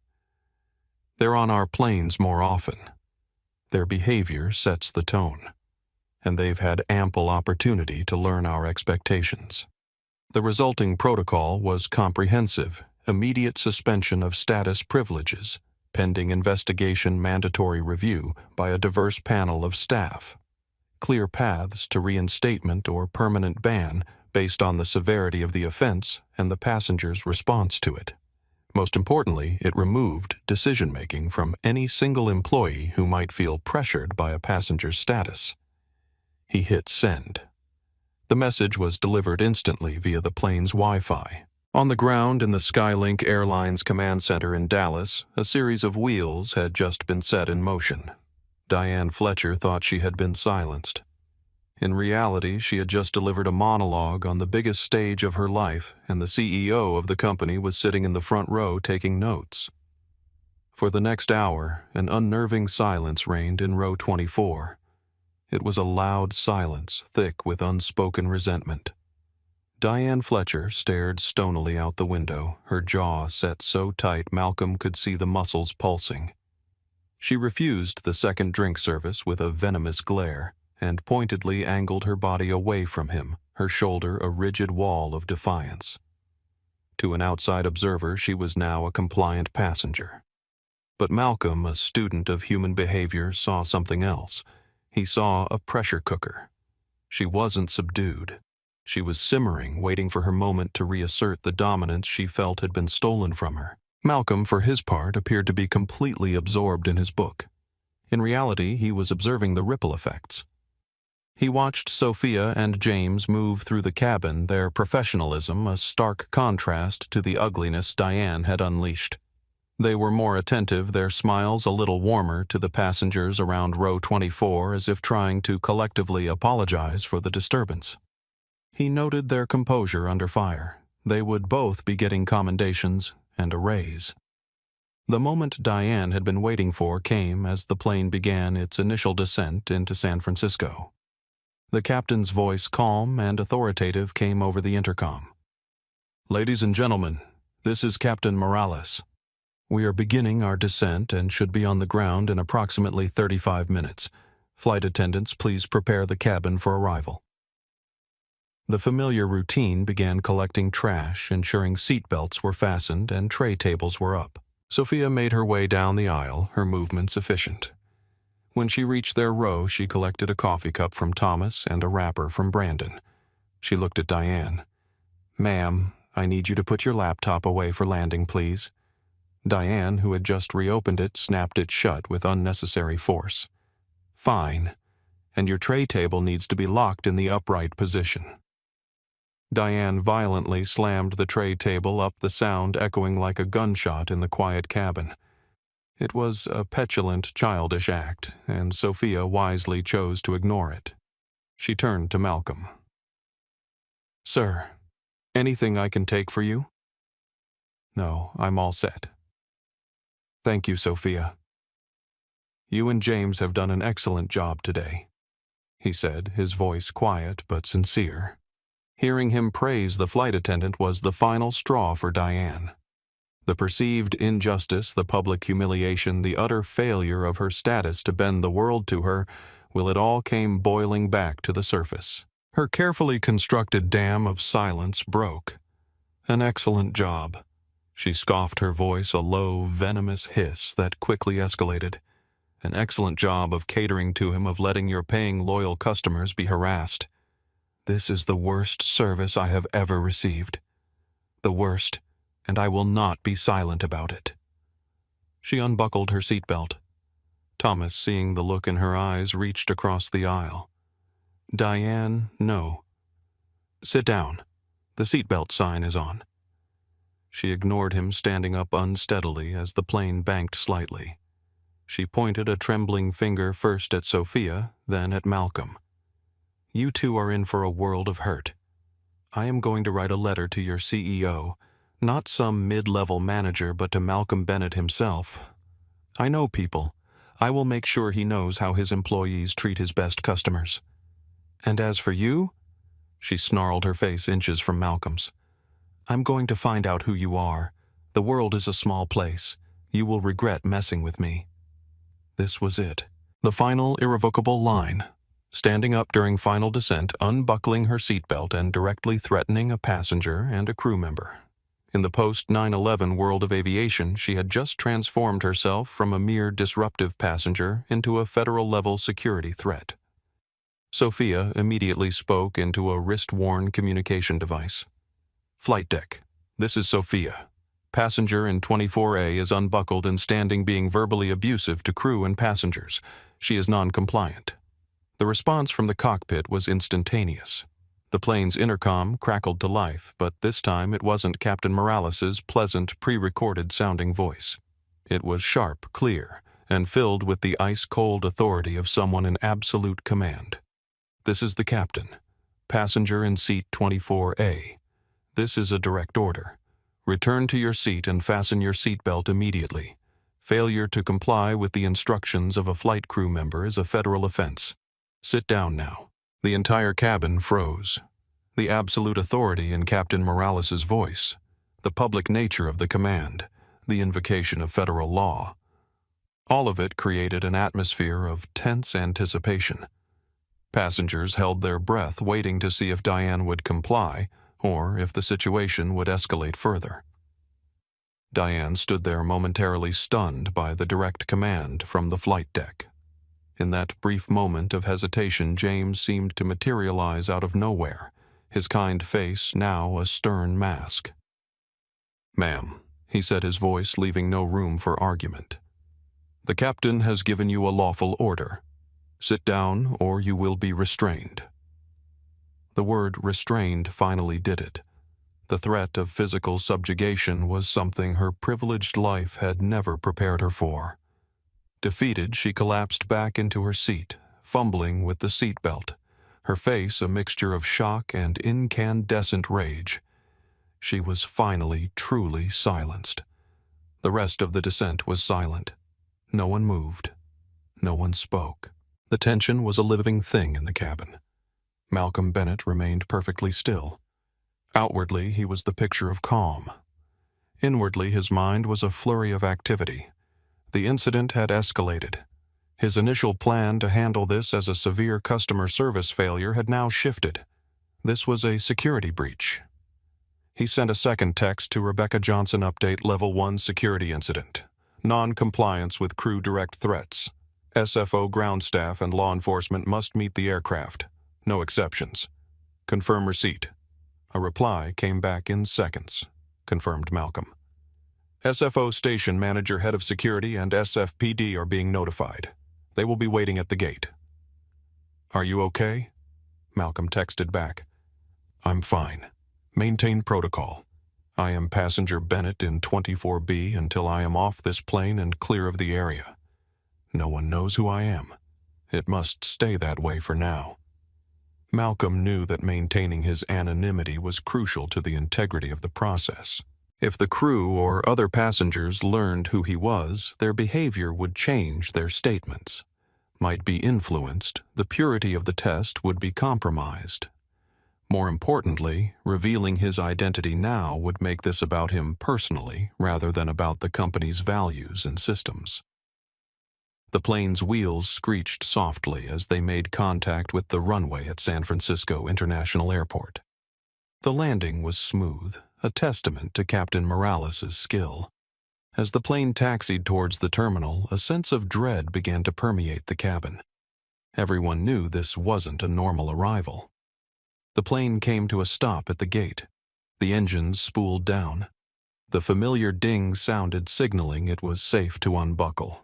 They're on our planes more often. Their behavior sets the tone, and they've had ample opportunity to learn our expectations. The resulting protocol was comprehensive, immediate suspension of status privileges, pending investigation mandatory review by a diverse panel of staff. Clear paths to reinstatement or permanent ban based on the severity of the offense and the passenger's response to it. Most importantly, it removed decision-making from any single employee who might feel pressured by a passenger's status. He hit send. The message was delivered instantly via the plane's Wi-Fi. On the ground in the Skylink Airlines command center in Dallas, a series of wheels had just been set in motion. Diane Fletcher thought she had been silenced. In reality, she had just delivered a monologue on the biggest stage of her life, and the CEO of the company was sitting in the front row taking notes. For the next hour, an unnerving silence reigned in row 24. It was a loud silence, thick with unspoken resentment. Diane Fletcher stared stonily out the window, her jaw set so tight Malcolm could see the muscles pulsing. She refused the second drink service with a venomous glare, and pointedly angled her body away from him, her shoulder a rigid wall of defiance. To an outside observer, she was now a compliant passenger. But Malcolm, a student of human behavior, saw something else. He saw a pressure cooker. She wasn't subdued. She was simmering, waiting for her moment to reassert the dominance she felt had been stolen from her. Malcolm, for his part, appeared to be completely absorbed in his book. In reality, he was observing the ripple effects. He watched Sophia and James move through the cabin, their professionalism a stark contrast to the ugliness Diane had unleashed. They were more attentive, their smiles a little warmer to the passengers around row 24, as if trying to collectively apologize for the disturbance. He noted their composure under fire. They would both be getting commendations and a raise. The moment Diane had been waiting for came as the plane began its initial descent into San Francisco. The captain's voice, calm and authoritative, came over the intercom. "Ladies and gentlemen, this is Captain Morales. We are beginning our descent and should be on the ground in approximately 35 minutes. Flight attendants, please prepare the cabin for arrival." The familiar routine began collecting trash, ensuring seat belts were fastened and tray tables were up. Sophia made her way down the aisle, her movements efficient. When she reached their row, she collected a coffee cup from Thomas and a wrapper from Brandon. She looked at Diane. "Ma'am, I need you to put your laptop away for landing, please." Diane, who had just reopened it, snapped it shut with unnecessary force. "Fine. And your tray table needs to be locked in the upright position." Diane violently slammed the tray table up, the sound echoing like a gunshot in the quiet cabin. It was a petulant, childish act, and Sophia wisely chose to ignore it. She turned to Malcolm. "Sir, anything I can take for you?" "No, I'm all set." "Thank you, Sophia. You and James have done an excellent job today," he said, his voice quiet but sincere. Hearing him praise the flight attendant was the final straw for Diane. The perceived injustice, the public humiliation, the utter failure of her status to bend the world to her, well, it all came boiling back to the surface. Her carefully constructed dam of silence broke. "An excellent job." She scoffed, her voice a low, venomous hiss that quickly escalated. "An excellent job of catering to him, of letting your paying loyal customers be harassed. This is the worst service I have ever received. The worst, and I will not be silent about it." She unbuckled her seatbelt. Thomas, seeing the look in her eyes, reached across the aisle. "Diane, no. Sit down. The seatbelt sign is on." She ignored him, standing up unsteadily as the plane banked slightly. She pointed a trembling finger first at Sophia, then at Malcolm. "You two are in for a world of hurt. I am going to write a letter to your CEO, not some mid-level manager, but to Malcolm Bennett himself. I know people. I will make sure he knows how his employees treat his best customers. And as for you," she snarled, her face inches from Malcolm's, "I'm going to find out who you are. The world is a small place. You will regret messing with me." This was it. The final irrevocable line. Standing up during final descent, unbuckling her seatbelt, and directly threatening a passenger and a crew member. In the post-9/11 world of aviation, she had just transformed herself from a mere disruptive passenger into a federal-level security threat. Sophia immediately spoke into a wrist-worn communication device. "Flight deck, this is Sophia. Passenger in 24A is unbuckled and standing, being verbally abusive to crew and passengers. She is non-compliant." The response from the cockpit was instantaneous. The plane's intercom crackled to life, but this time it wasn't Captain Morales's pleasant, pre-recorded sounding voice. It was sharp, clear, and filled with the ice-cold authority of someone in absolute command. "This is the captain. Passenger in seat 24A. This is a direct order. Return to your seat and fasten your seatbelt immediately. Failure to comply with the instructions of a flight crew member is a federal offense. Sit down now." The entire cabin froze. The absolute authority in Captain Morales's voice, the public nature of the command, the invocation of federal law. All of it created an atmosphere of tense anticipation. Passengers held their breath, waiting to see if Diane would comply, or if the situation would escalate further. Diane stood there momentarily stunned by the direct command from the flight deck. In that brief moment of hesitation, James seemed to materialize out of nowhere, his kind face now a stern mask. "Ma'am," he said, his voice leaving no room for argument. "The captain has given you a lawful order. Sit down or you will be restrained. The word restrained finally did it. The threat of physical subjugation was something her privileged life had never prepared her for. Defeated, she collapsed back into her seat, fumbling with the seat belt, her face a mixture of shock and incandescent rage. She was finally truly silenced. The rest of the descent was silent. No one moved. No one spoke. The tension was a living thing in the cabin. Malcolm Bennett remained perfectly still. Outwardly, he was the picture of calm. Inwardly, his mind was a flurry of activity. The incident had escalated. His initial plan to handle this as a severe customer service failure had now shifted. This was a security breach. He sent a second text to Rebecca Johnson: update Level 1 security incident. Non-compliance with crew direct threats. SFO ground staff and law enforcement must meet the aircraft. No exceptions. Confirm receipt. A reply came back in seconds. Confirmed Malcolm. SFO station manager, head of security, and SFPD are being notified. They will be waiting at the gate. Are you okay? Malcolm texted back. I'm fine. Maintain protocol. I am passenger Bennett in 24B until I am off this plane and clear of the area. No one knows who I am. It must stay that way for now. Malcolm knew that maintaining his anonymity was crucial to the integrity of the process. If the crew or other passengers learned who he was, their behavior would change, their statements might be influenced, the purity of the test would be compromised. More importantly, revealing his identity now would make this about him personally rather than about the company's values and systems. The plane's wheels screeched softly as they made contact with the runway at San Francisco International Airport. The landing was smooth, a testament to Captain Morales' skill. As the plane taxied towards the terminal, a sense of dread began to permeate the cabin. Everyone knew this wasn't a normal arrival. The plane came to a stop at the gate. The engines spooled down. The familiar ding sounded, signaling it was safe to unbuckle.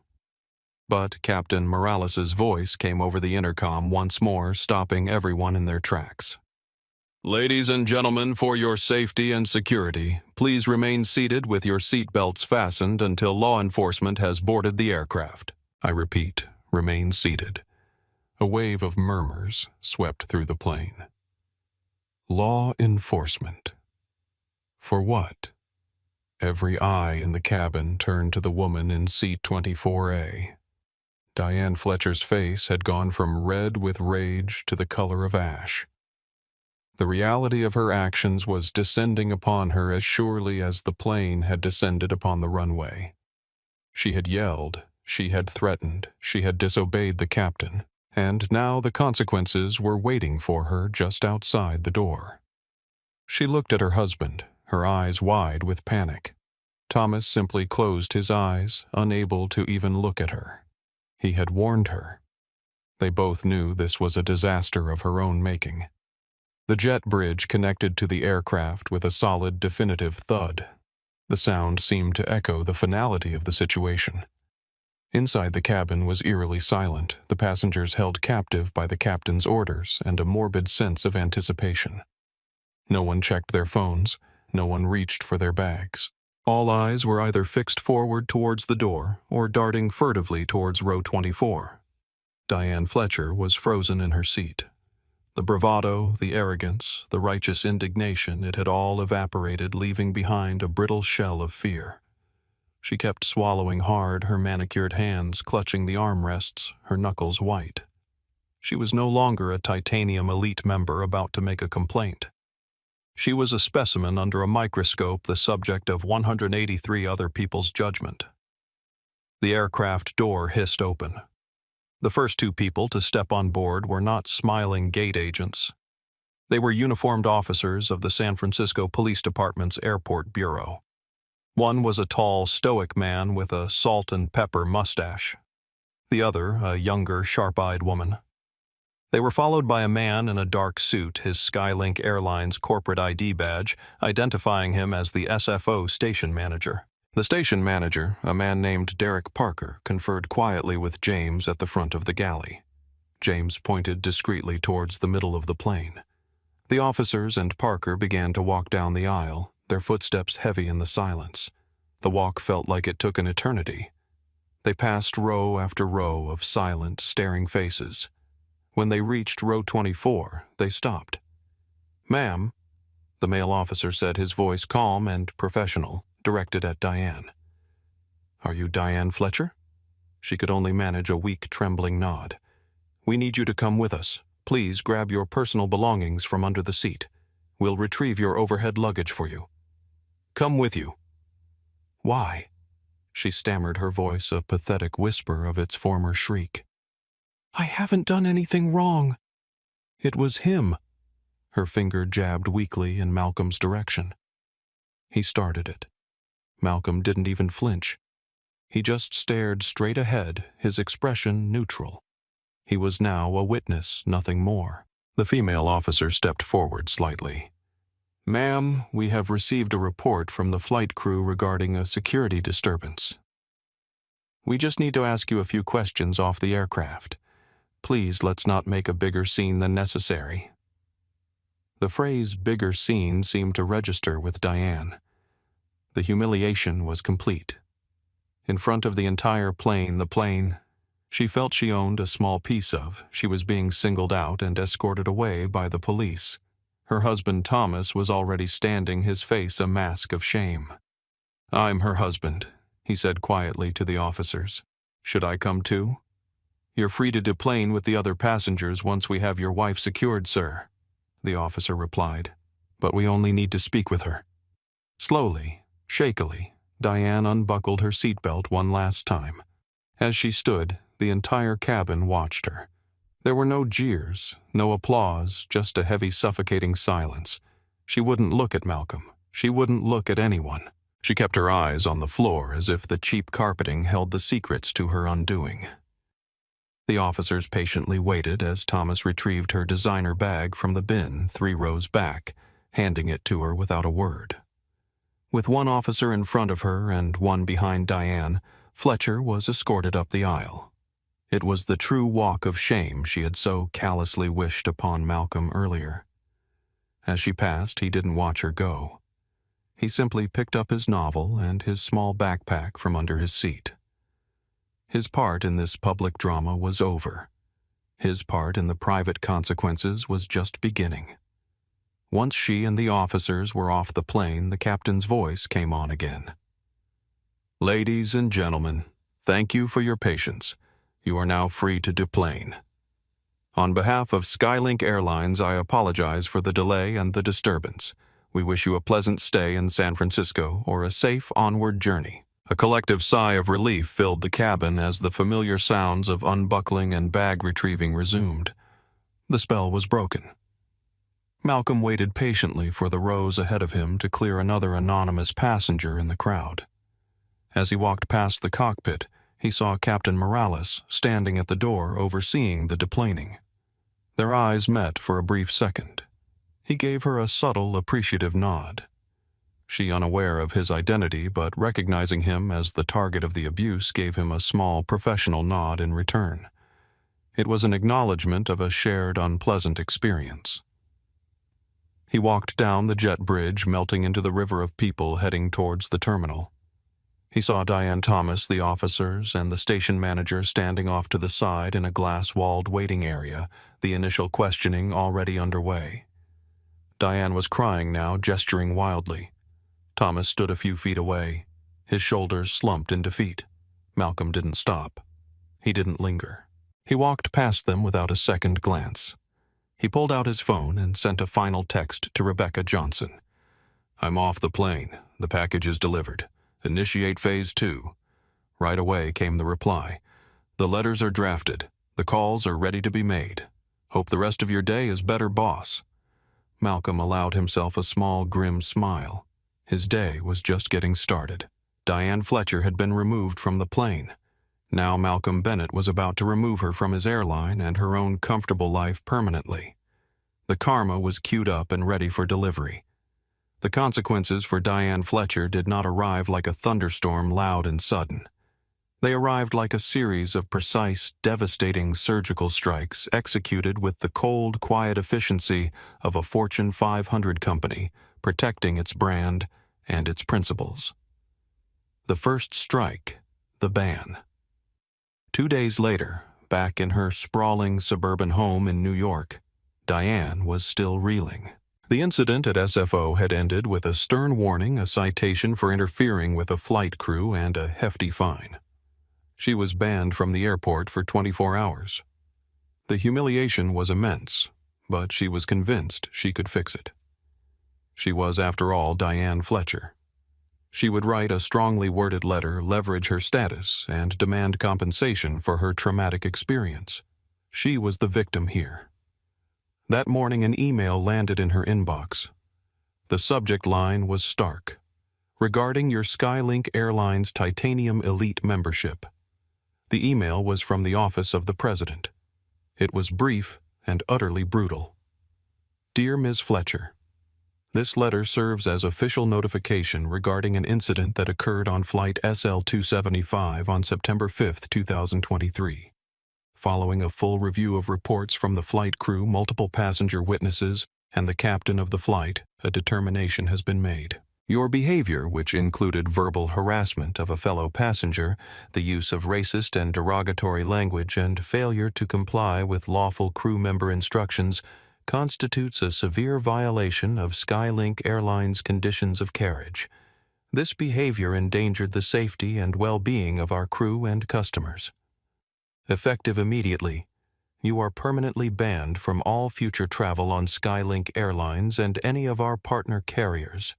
But Captain Morales' voice came over the intercom once more, stopping everyone in their tracks. Ladies and gentlemen, for your safety and security, please remain seated with your seat belts fastened until law enforcement has boarded the aircraft. I repeat, remain seated. A wave of murmurs swept through the plane. Law enforcement. For what? Every eye in the cabin turned to the woman in seat 24A. Diane Fletcher's face had gone from red with rage to the color of ash. The reality of her actions was descending upon her as surely as the plane had descended upon the runway. She had yelled, she had threatened, she had disobeyed the captain, and now the consequences were waiting for her just outside the door. She looked at her husband, her eyes wide with panic. Thomas simply closed his eyes, unable to even look at her. He had warned her. They both knew this was a disaster of her own making. The jet bridge connected to the aircraft with a solid, definitive thud. The sound seemed to echo the finality of the situation. Inside the cabin was eerily silent, the passengers held captive by the captain's orders and a morbid sense of anticipation. No one checked their phones, no one reached for their bags. All eyes were either fixed forward towards the door or darting furtively towards row 24. Diane Fletcher was frozen in her seat. The bravado, the arrogance, the righteous indignation, it had all evaporated, leaving behind a brittle shell of fear. She kept swallowing hard, her manicured hands clutching the armrests, her knuckles white. She was no longer a titanium elite member about to make a complaint. She was a specimen under a microscope, the subject of 183 other people's judgment. The aircraft door hissed open. The first two people to step on board were not smiling gate agents. They were uniformed officers of the San Francisco Police Department's Airport Bureau. One was a tall, stoic man with a salt and pepper mustache. The other, a younger, sharp-eyed woman. They were followed by a man in a dark suit, his Skylink Airlines corporate ID badge, identifying him as the SFO station manager. The station manager, a man named Derek Parker, conferred quietly with James at the front of the galley. James pointed discreetly towards the middle of the plane. The officers and Parker began to walk down the aisle, their footsteps heavy in the silence. The walk felt like it took an eternity. They passed row after row of silent, staring faces. When they reached row 24, they stopped. "Ma'am," the male officer said, his voice calm and professional, directed at Diane. "Are you Diane Fletcher?" She could only manage a weak, trembling nod. "We need you to come with us. Please grab your personal belongings from under the seat. We'll retrieve your overhead luggage for you." "Come with you." "Why?" She stammered, her voice a pathetic whisper of its former shriek. "I haven't done anything wrong." "It was him." Her finger jabbed weakly in Malcolm's direction. He started it. Malcolm didn't even flinch. He just stared straight ahead, his expression neutral. He was now a witness, nothing more. The female officer stepped forward slightly. "Ma'am, we have received a report from the flight crew regarding a security disturbance. We just need to ask you a few questions off the aircraft. Please, let's not make a bigger scene than necessary." The phrase "bigger scene" seemed to register with Diane. The humiliation was complete. In front of the entire plane, the plane she felt she owned a small piece of, she was being singled out and escorted away by the police. Her husband Thomas was already standing, his face a mask of shame. "I'm her husband," he said quietly to the officers. "Should I come too?" "You're free to deplane with the other passengers once we have your wife secured, sir," the officer replied. "But we only need to speak with her." Slowly, shakily, Diane unbuckled her seatbelt one last time. As she stood, the entire cabin watched her. There were no jeers, no applause, just a heavy, suffocating silence. She wouldn't look at Malcolm. She wouldn't look at anyone. She kept her eyes on the floor as if the cheap carpeting held the secrets to her undoing. The officers patiently waited as Thomas retrieved her designer bag from the bin 3 rows back, handing it to her without a word. With one officer in front of her and one behind Diane, Fletcher was escorted up the aisle. It was the true walk of shame she had so callously wished upon Malcolm earlier. As she passed, he didn't watch her go. He simply picked up his novel and his small backpack from under his seat. His part in this public drama was over. His part in the private consequences was just beginning. Once she and the officers were off the plane, the captain's voice came on again. "Ladies and gentlemen, thank you for your patience. You are now free to deplane. On behalf of Skylink Airlines, I apologize for the delay and the disturbance. We wish you a pleasant stay in San Francisco or a safe onward journey." A collective sigh of relief filled the cabin as the familiar sounds of unbuckling and bag retrieving resumed. The spell was broken. Malcolm waited patiently for the rows ahead of him to clear another anonymous passenger in the crowd. As he walked past the cockpit, he saw Captain Morales standing at the door overseeing the deplaning. Their eyes met for a brief second. He gave her a subtle, appreciative nod. She, unaware of his identity but recognizing him as the target of the abuse, gave him a small, professional nod in return. It was an acknowledgement of a shared, unpleasant experience. He walked down the jet bridge, melting into the river of people heading towards the terminal. He saw Diane Thomas, the officers, and the station manager standing off to the side in a glass-walled waiting area, the initial questioning already underway. Diane was crying now, gesturing wildly. Thomas stood a few feet away, his shoulders slumped in defeat. Malcolm didn't stop. He didn't linger. He walked past them without a second glance. He pulled out his phone and sent a final text to Rebecca Johnson. "I'm off the plane. The package is delivered. Initiate Phase 2. Right away came the reply. "The letters are drafted. The calls are ready to be made. Hope the rest of your day is better, boss." Malcolm allowed himself a small, grim smile. His day was just getting started. Diane Fletcher had been removed from the plane. Now Malcolm Bennett was about to remove her from his airline and her own comfortable life permanently. The karma was queued up and ready for delivery. The consequences for Diane Fletcher did not arrive like a thunderstorm, loud and sudden. They arrived like a series of precise, devastating surgical strikes executed with the cold, quiet efficiency of a Fortune 500 company protecting its brand and its principles. The first strike, the ban. 2 days later, back in her sprawling suburban home in New York, Diane was still reeling. The incident at SFO had ended with a stern warning, a citation for interfering with a flight crew, and a hefty fine. She was banned from the airport for 24 hours. The humiliation was immense, but she was convinced she could fix it. She was, after all, Diane Fletcher. She would write a strongly worded letter, leverage her status, and demand compensation for her traumatic experience. She was the victim here. That morning, an email landed in her inbox. The subject line was stark. Regarding your Skylink Airlines Titanium Elite membership. The email was from the office of the president. It was brief and utterly brutal. Dear Ms. Fletcher, this letter serves as official notification regarding an incident that occurred on Flight SL-275 on September 5, 2023. Following a full review of reports from the flight crew, multiple passenger witnesses, and the captain of the flight, a determination has been made. Your behavior, which included verbal harassment of a fellow passenger, the use of racist and derogatory language, and failure to comply with lawful crew member instructions, constitutes a severe violation of Skylink Airlines' conditions of carriage. This behavior endangered the safety and well-being of our crew and customers. Effective immediately, you are permanently banned from all future travel on Skylink Airlines and any of our partner carriers.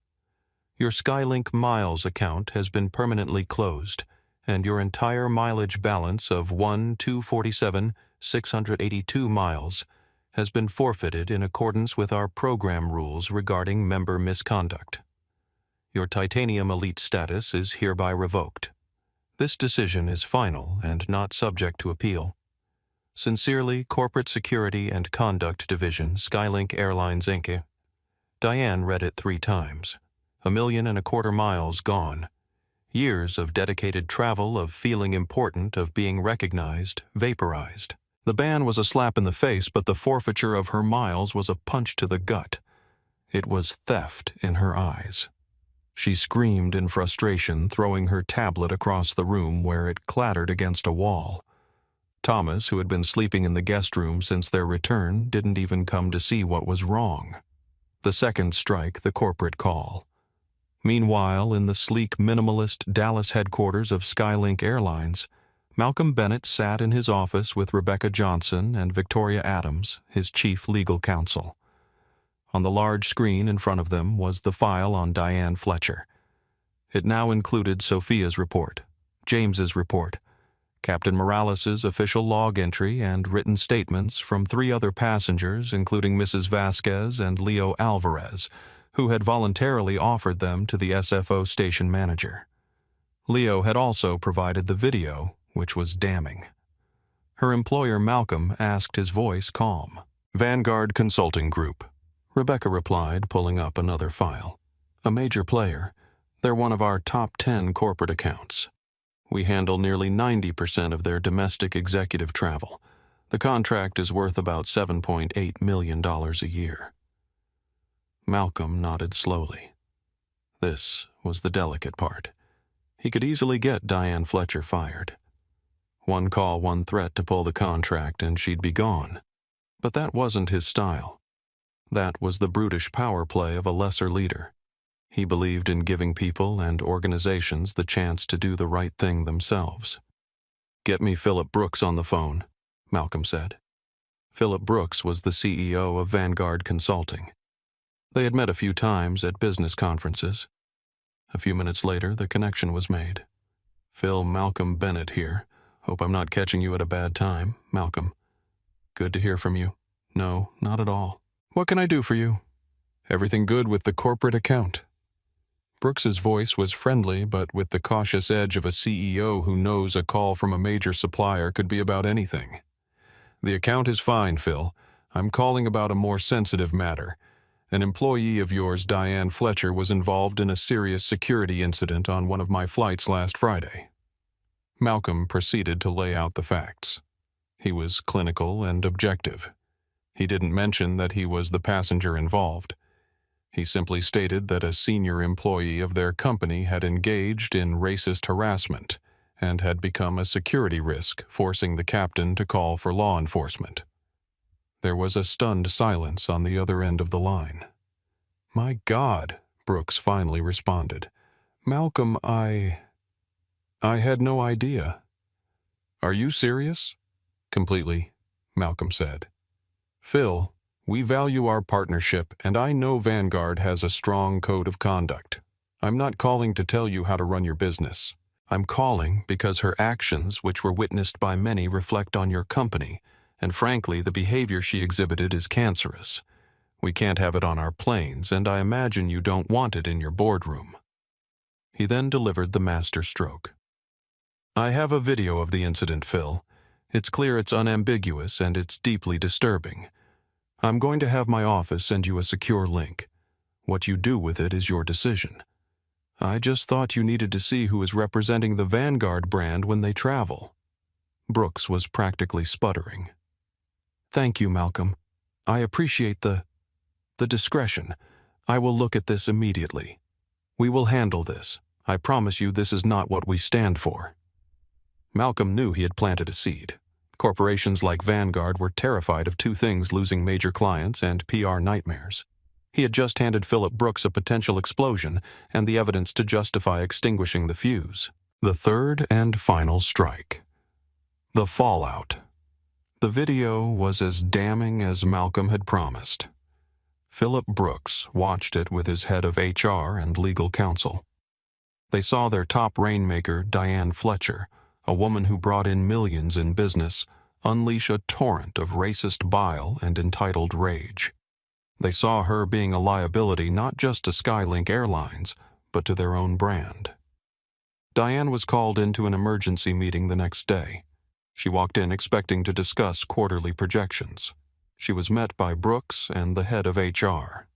Your Skylink Miles account has been permanently closed, and your entire mileage balance of 1,247,682 miles has been forfeited in accordance with our program rules regarding member misconduct. Your Titanium Elite status is hereby revoked. This decision is final and not subject to appeal. Sincerely, Corporate Security and Conduct Division, Skylink Airlines, Inc. Diane read it 3 times. 1.25 million miles gone. Years of dedicated travel, of feeling important, of being recognized, vaporized. The ban was a slap in the face, but the forfeiture of her miles was a punch to the gut. It was theft in her eyes. She screamed in frustration, throwing her tablet across the room where it clattered against a wall. Thomas, who had been sleeping in the guest room since their return, didn't even come to see what was wrong. The second strike, the corporate call. Meanwhile, in the sleek, minimalist Dallas headquarters of Skylink Airlines, Malcolm Bennett sat in his office with Rebecca Johnson and Victoria Adams, his chief legal counsel. On the large screen in front of them was the file on Diane Fletcher. It now included Sophia's report, James's report, Captain Morales's official log entry, and written statements from 3 other passengers, including Mrs. Vasquez and Leo Alvarez, who had voluntarily offered them to the SFO station manager. Leo had also provided the video, which was damning. Her employer, Malcolm, asked, his voice calm. Vanguard Consulting Group. Rebecca replied, pulling up another file. A major player. They're one of our top 10 corporate accounts. We handle nearly 90% of their domestic executive travel. The contract is worth about $7.8 million a year. Malcolm nodded slowly. This was the delicate part. He could easily get Diane Fletcher fired. 1 call, 1 threat to pull the contract, and she'd be gone. But that wasn't his style. That was the brutish power play of a lesser leader. He believed in giving people and organizations the chance to do the right thing themselves. "Get me Philip Brooks on the phone," Malcolm said. Philip Brooks was the CEO of Vanguard Consulting. They had met a few times at business conferences. A few minutes later, the connection was made. "Phil, Malcolm Bennett here. Hope I'm not catching you at a bad time, Malcolm." "Good to hear from you." "No, not at all." "What can I do for you?" "Everything good with the corporate account." Brooks's voice was friendly, but with the cautious edge of a CEO who knows a call from a major supplier could be about anything. "The account is fine, Phil. I'm calling about a more sensitive matter. An employee of yours, Diane Fletcher, was involved in a serious security incident on one of my flights last Friday." Malcolm proceeded to lay out the facts. He was clinical and objective. He didn't mention that he was the passenger involved. He simply stated that a senior employee of their company had engaged in racist harassment and had become a security risk, forcing the captain to call for law enforcement. There was a stunned silence on the other end of the line. "My God," Brooks finally responded. "Malcolm, I had no idea." "Are you serious?" "Completely," Malcolm said. "Phil, we value our partnership, and I know Vanguard has a strong code of conduct. I'm not calling to tell you how to run your business. I'm calling because her actions, which were witnessed by many, reflect on your company, and frankly, the behavior she exhibited is cancerous. We can't have it on our planes, and I imagine you don't want it in your boardroom." He then delivered the master stroke. "I have a video of the incident, Phil. It's clear it's unambiguous, and it's deeply disturbing. I'm going to have my office send you a secure link. What you do with it is your decision. I just thought you needed to see who is representing the Vanguard brand when they travel." Brooks was practically sputtering. "Thank you, Malcolm. I appreciate the discretion. I will look at this immediately. We will handle this. I promise you this is not what we stand for." Malcolm knew he had planted a seed. Corporations like Vanguard were terrified of two things: losing major clients and PR nightmares. He had just handed Philip Brooks a potential explosion and the evidence to justify extinguishing the fuse. The third and final strike. The fallout. The video was as damning as Malcolm had promised. Philip Brooks watched it with his head of HR and legal counsel. They saw their top rainmaker, Diane Fletcher, a woman who brought in millions in business, unleash a torrent of racist bile and entitled rage. They saw her being a liability not just to Skylink Airlines, but to their own brand. Diane was called into an emergency meeting the next day. She walked in expecting to discuss quarterly projections. She was met by Brooks and the head of HR.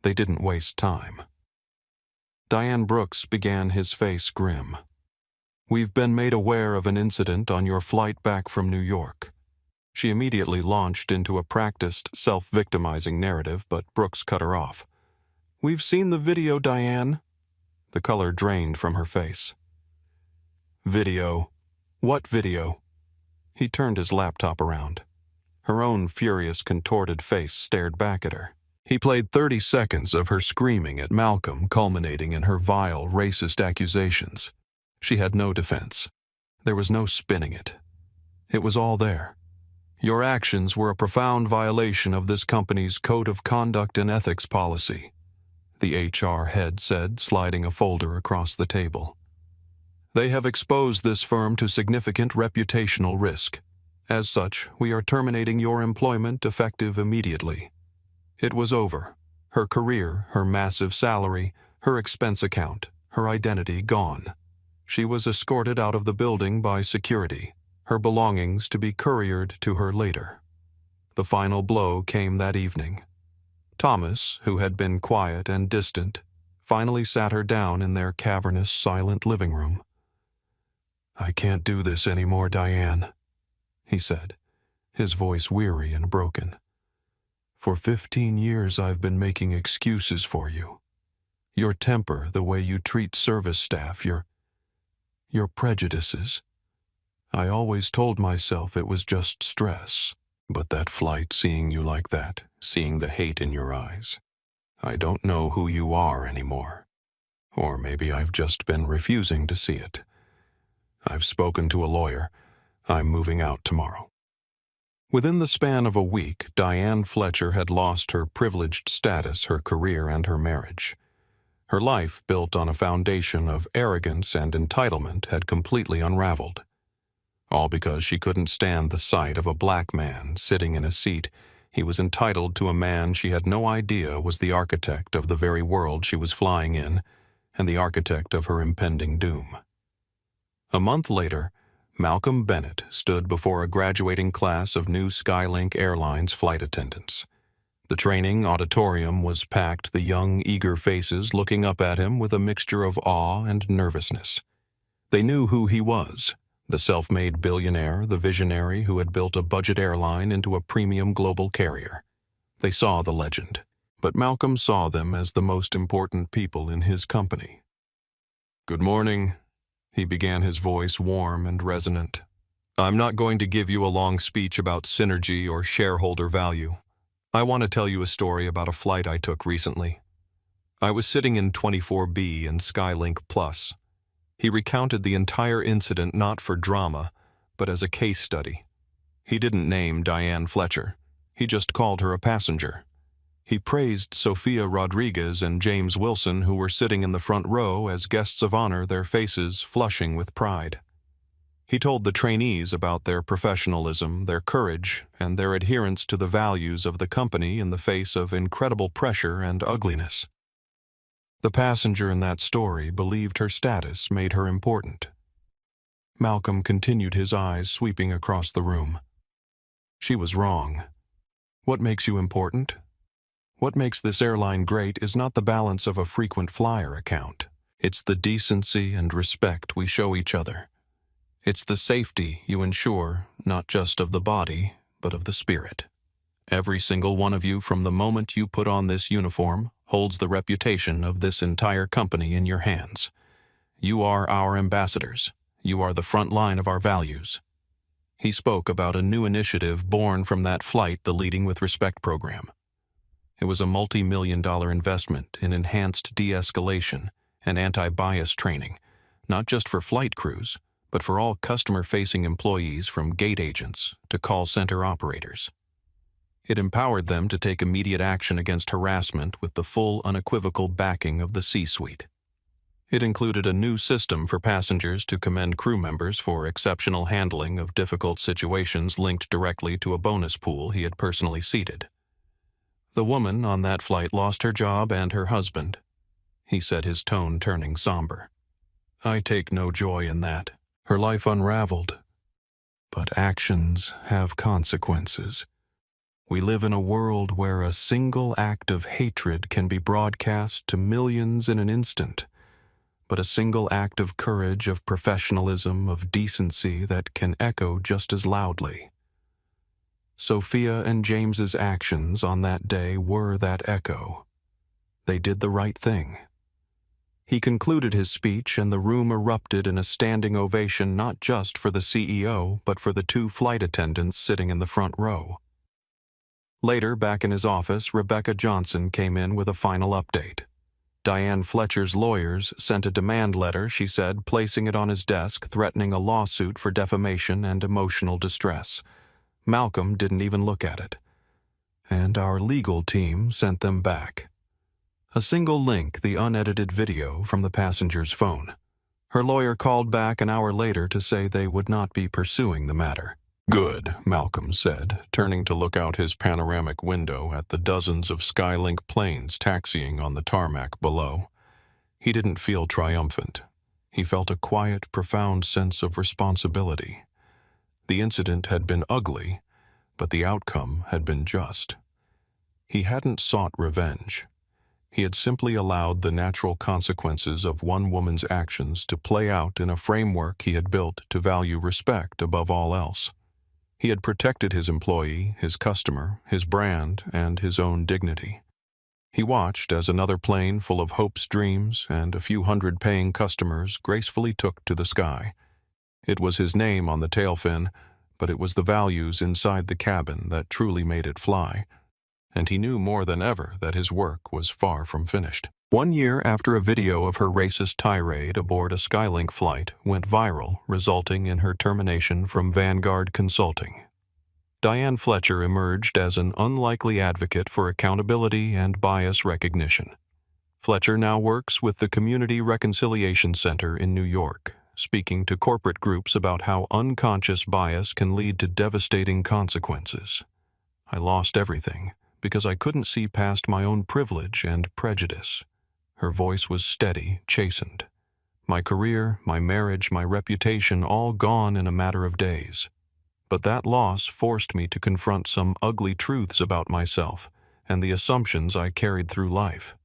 They didn't waste time. Diane Brooks began, his face grim. "We've been made aware of an incident on your flight back from New York." She immediately launched into a practiced, self-victimizing narrative, but Brooks cut her off. "We've seen the video, Diane." The color drained from her face. "Video? What video?" He turned his laptop around. Her own furious, contorted face stared back at her. He played 30 seconds of her screaming at Malcolm, culminating in her vile, racist accusations. She had no defense. There was no spinning it. It was all there. "Your actions were a profound violation of this company's Code of Conduct and Ethics policy," the HR head said, sliding a folder across the table. "They have exposed this firm to significant reputational risk. As such, we are terminating your employment effective immediately." It was over. Her career, her massive salary, her expense account, her identity gone. She was escorted out of the building by security, her belongings to be couriered to her later. The final blow came that evening. Thomas, who had been quiet and distant, finally sat her down in their cavernous, silent living room. "I can't do this anymore, Diane," he said, his voice weary and broken. "For 15 years I've been making excuses for you. Your temper, the way you treat service staff, your prejudices. I always told myself it was just stress. But that flight, seeing you like that, seeing the hate in your eyes, I don't know who you are anymore. Or maybe I've just been refusing to see it. I've spoken to a lawyer. I'm moving out tomorrow." Within the span of a week, Diane Fletcher had lost her privileged status, her career, and her marriage. Her life, built on a foundation of arrogance and entitlement, had completely unraveled. All because she couldn't stand the sight of a black man sitting in a seat he was entitled to, a man she had no idea was the architect of the very world she was flying in, and the architect of her impending doom. A month later, Malcolm Bennett stood before a graduating class of new Skylink Airlines flight attendants. The training auditorium was packed, the young, eager faces looking up at him with a mixture of awe and nervousness. They knew who he was, The self-made billionaire, the visionary who had built a budget airline into a premium global carrier. They saw the legend, but Malcolm saw them as the most important people in his company. "Good morning," he began, his voice warm and resonant. "I'm not going to give you a long speech about synergy or shareholder value. I want to tell you a story about a flight I took recently. I was sitting in 24B in Skylink Plus. He recounted the entire incident not for drama, but as a case study. He didn't name Diane Fletcher. He just called her a passenger. He praised Sophia Rodriguez and James Wilson, who were sitting in the front row as guests of honor, their faces flushing with pride. He told the trainees about their professionalism, their courage, and their adherence to the values of the company in the face of incredible pressure and ugliness. The passenger in that story believed her status made her important. Malcolm continued, his eyes sweeping across the room. She was wrong. What makes you important? What makes this airline great is not the balance of a frequent flyer account. It's the decency and respect we show each other. It's the safety you ensure, not just of the body, but of the spirit. Every single one of you, from the moment you put on this uniform, holds the reputation of this entire company in your hands. You are our ambassadors. You are the front line of our values. He spoke about a new initiative born from that flight, the Leading with Respect program. It was a multi-million-dollar investment in enhanced de-escalation and anti-bias training, not just for flight crews, but for all customer-facing employees, from gate agents to call center operators. It empowered them to take immediate action against harassment with the full, unequivocal backing of the C-suite. It included a new system for passengers to commend crew members for exceptional handling of difficult situations linked directly to a bonus pool he had personally seeded. The woman on that flight lost her job and her husband, he said, his tone turning somber. I take no joy in that. Her life unraveled. But actions have consequences. We live in a world where a single act of hatred can be broadcast to millions in an instant, but a single act of courage, of professionalism, of decency that can echo just as loudly. Sophia and James's actions on that day were that echo. They did the right thing. He concluded his speech, and the room erupted in a standing ovation, not just for the CEO, but for the two flight attendants sitting in the front row. Later, back in his office, Rebecca Johnson came in with a final update. Diane Fletcher's lawyers sent a demand letter, she said, placing it on his desk, threatening a lawsuit for defamation and emotional distress. Malcolm didn't even look at it. And our legal team sent them back. A single link, the unedited video from the passenger's phone. Her lawyer called back an hour later to say they would not be pursuing the matter. Good, Malcolm said, turning to look out his panoramic window at the dozens of Skylink planes taxiing on the tarmac below. He didn't feel triumphant. He felt a quiet, profound sense of responsibility. The incident had been ugly, but the outcome had been just. He hadn't sought revenge. He had simply allowed the natural consequences of one woman's actions to play out in a framework he had built to value respect above all else. He had protected his employee, his customer, his brand, and his own dignity. He watched as another plane full of hopes, dreams, and a few hundred paying customers gracefully took to the sky. It was his name on the tail fin, but it was the values inside the cabin that truly made it fly. And he knew more than ever that his work was far from finished. 1 year after a video of her racist tirade aboard a Skylink flight went viral, resulting in her termination from Vanguard Consulting, Diane Fletcher emerged as an unlikely advocate for accountability and bias recognition. Fletcher now works with the Community Reconciliation Center in New York, speaking to corporate groups about how unconscious bias can lead to devastating consequences. I lost everything because I couldn't see past my own privilege and prejudice. Her voice was steady, chastened. My career, my marriage, my reputation, all gone in a matter of days. But that loss forced me to confront some ugly truths about myself and the assumptions I carried through life.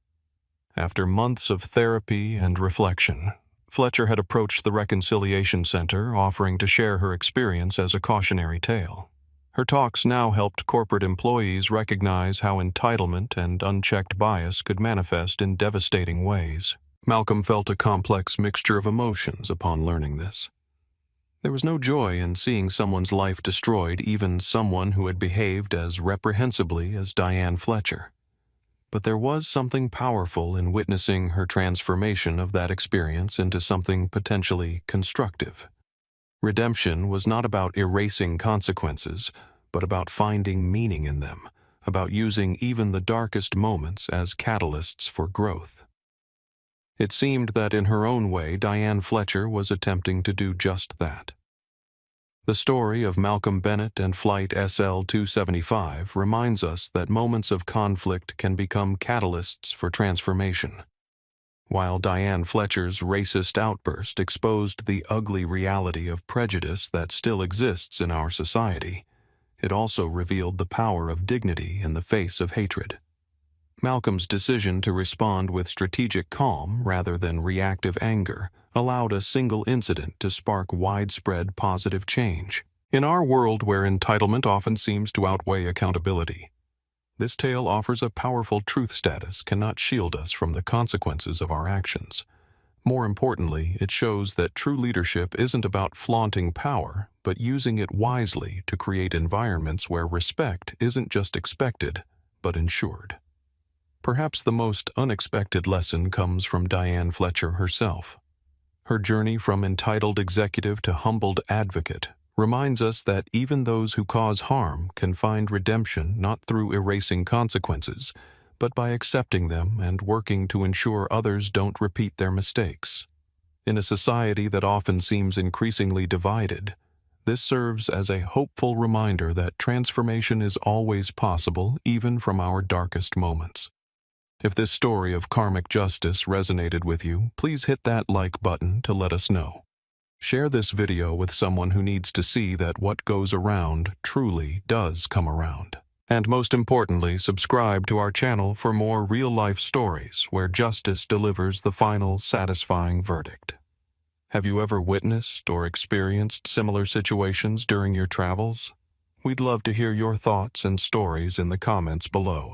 After months of therapy and reflection, Fletcher had approached the Reconciliation Center, offering to share her experience as a cautionary tale. Her talks now helped corporate employees recognize how entitlement and unchecked bias could manifest in devastating ways. Malcolm felt a complex mixture of emotions upon learning this. There was no joy in seeing someone's life destroyed, even someone who had behaved as reprehensibly as Diane Fletcher. But there was something powerful in witnessing her transformation of that experience into something potentially constructive. Redemption was not about erasing consequences, but about finding meaning in them, about using even the darkest moments as catalysts for growth. It seemed that in her own way, Diane Fletcher was attempting to do just that. The story of Malcolm Bennett and Flight SL-275 reminds us that moments of conflict can become catalysts for transformation. While Diane Fletcher's racist outburst exposed the ugly reality of prejudice that still exists in our society, it also revealed the power of dignity in the face of hatred. Malcolm's decision to respond with strategic calm rather than reactive anger allowed a single incident to spark widespread positive change. In our world where entitlement often seems to outweigh accountability, this tale offers a powerful truth status cannot shield us from the consequences of our actions. More importantly, it shows that true leadership isn't about flaunting power, but using it wisely to create environments where respect isn't just expected, but ensured. Perhaps the most unexpected lesson comes from Diane Fletcher herself. Her journey from entitled executive to humbled advocate reminds us that even those who cause harm can find redemption not through erasing consequences, but by accepting them and working to ensure others don't repeat their mistakes. In a society that often seems increasingly divided, this serves as a hopeful reminder that transformation is always possible, even from our darkest moments. If this story of karmic justice resonated with you, please hit that like button to let us know. Share this video with someone who needs to see that what goes around truly does come around. And most importantly, subscribe to our channel for more real-life stories where justice delivers the final, satisfying verdict. Have you ever witnessed or experienced similar situations during your travels? We'd love to hear your thoughts and stories in the comments below.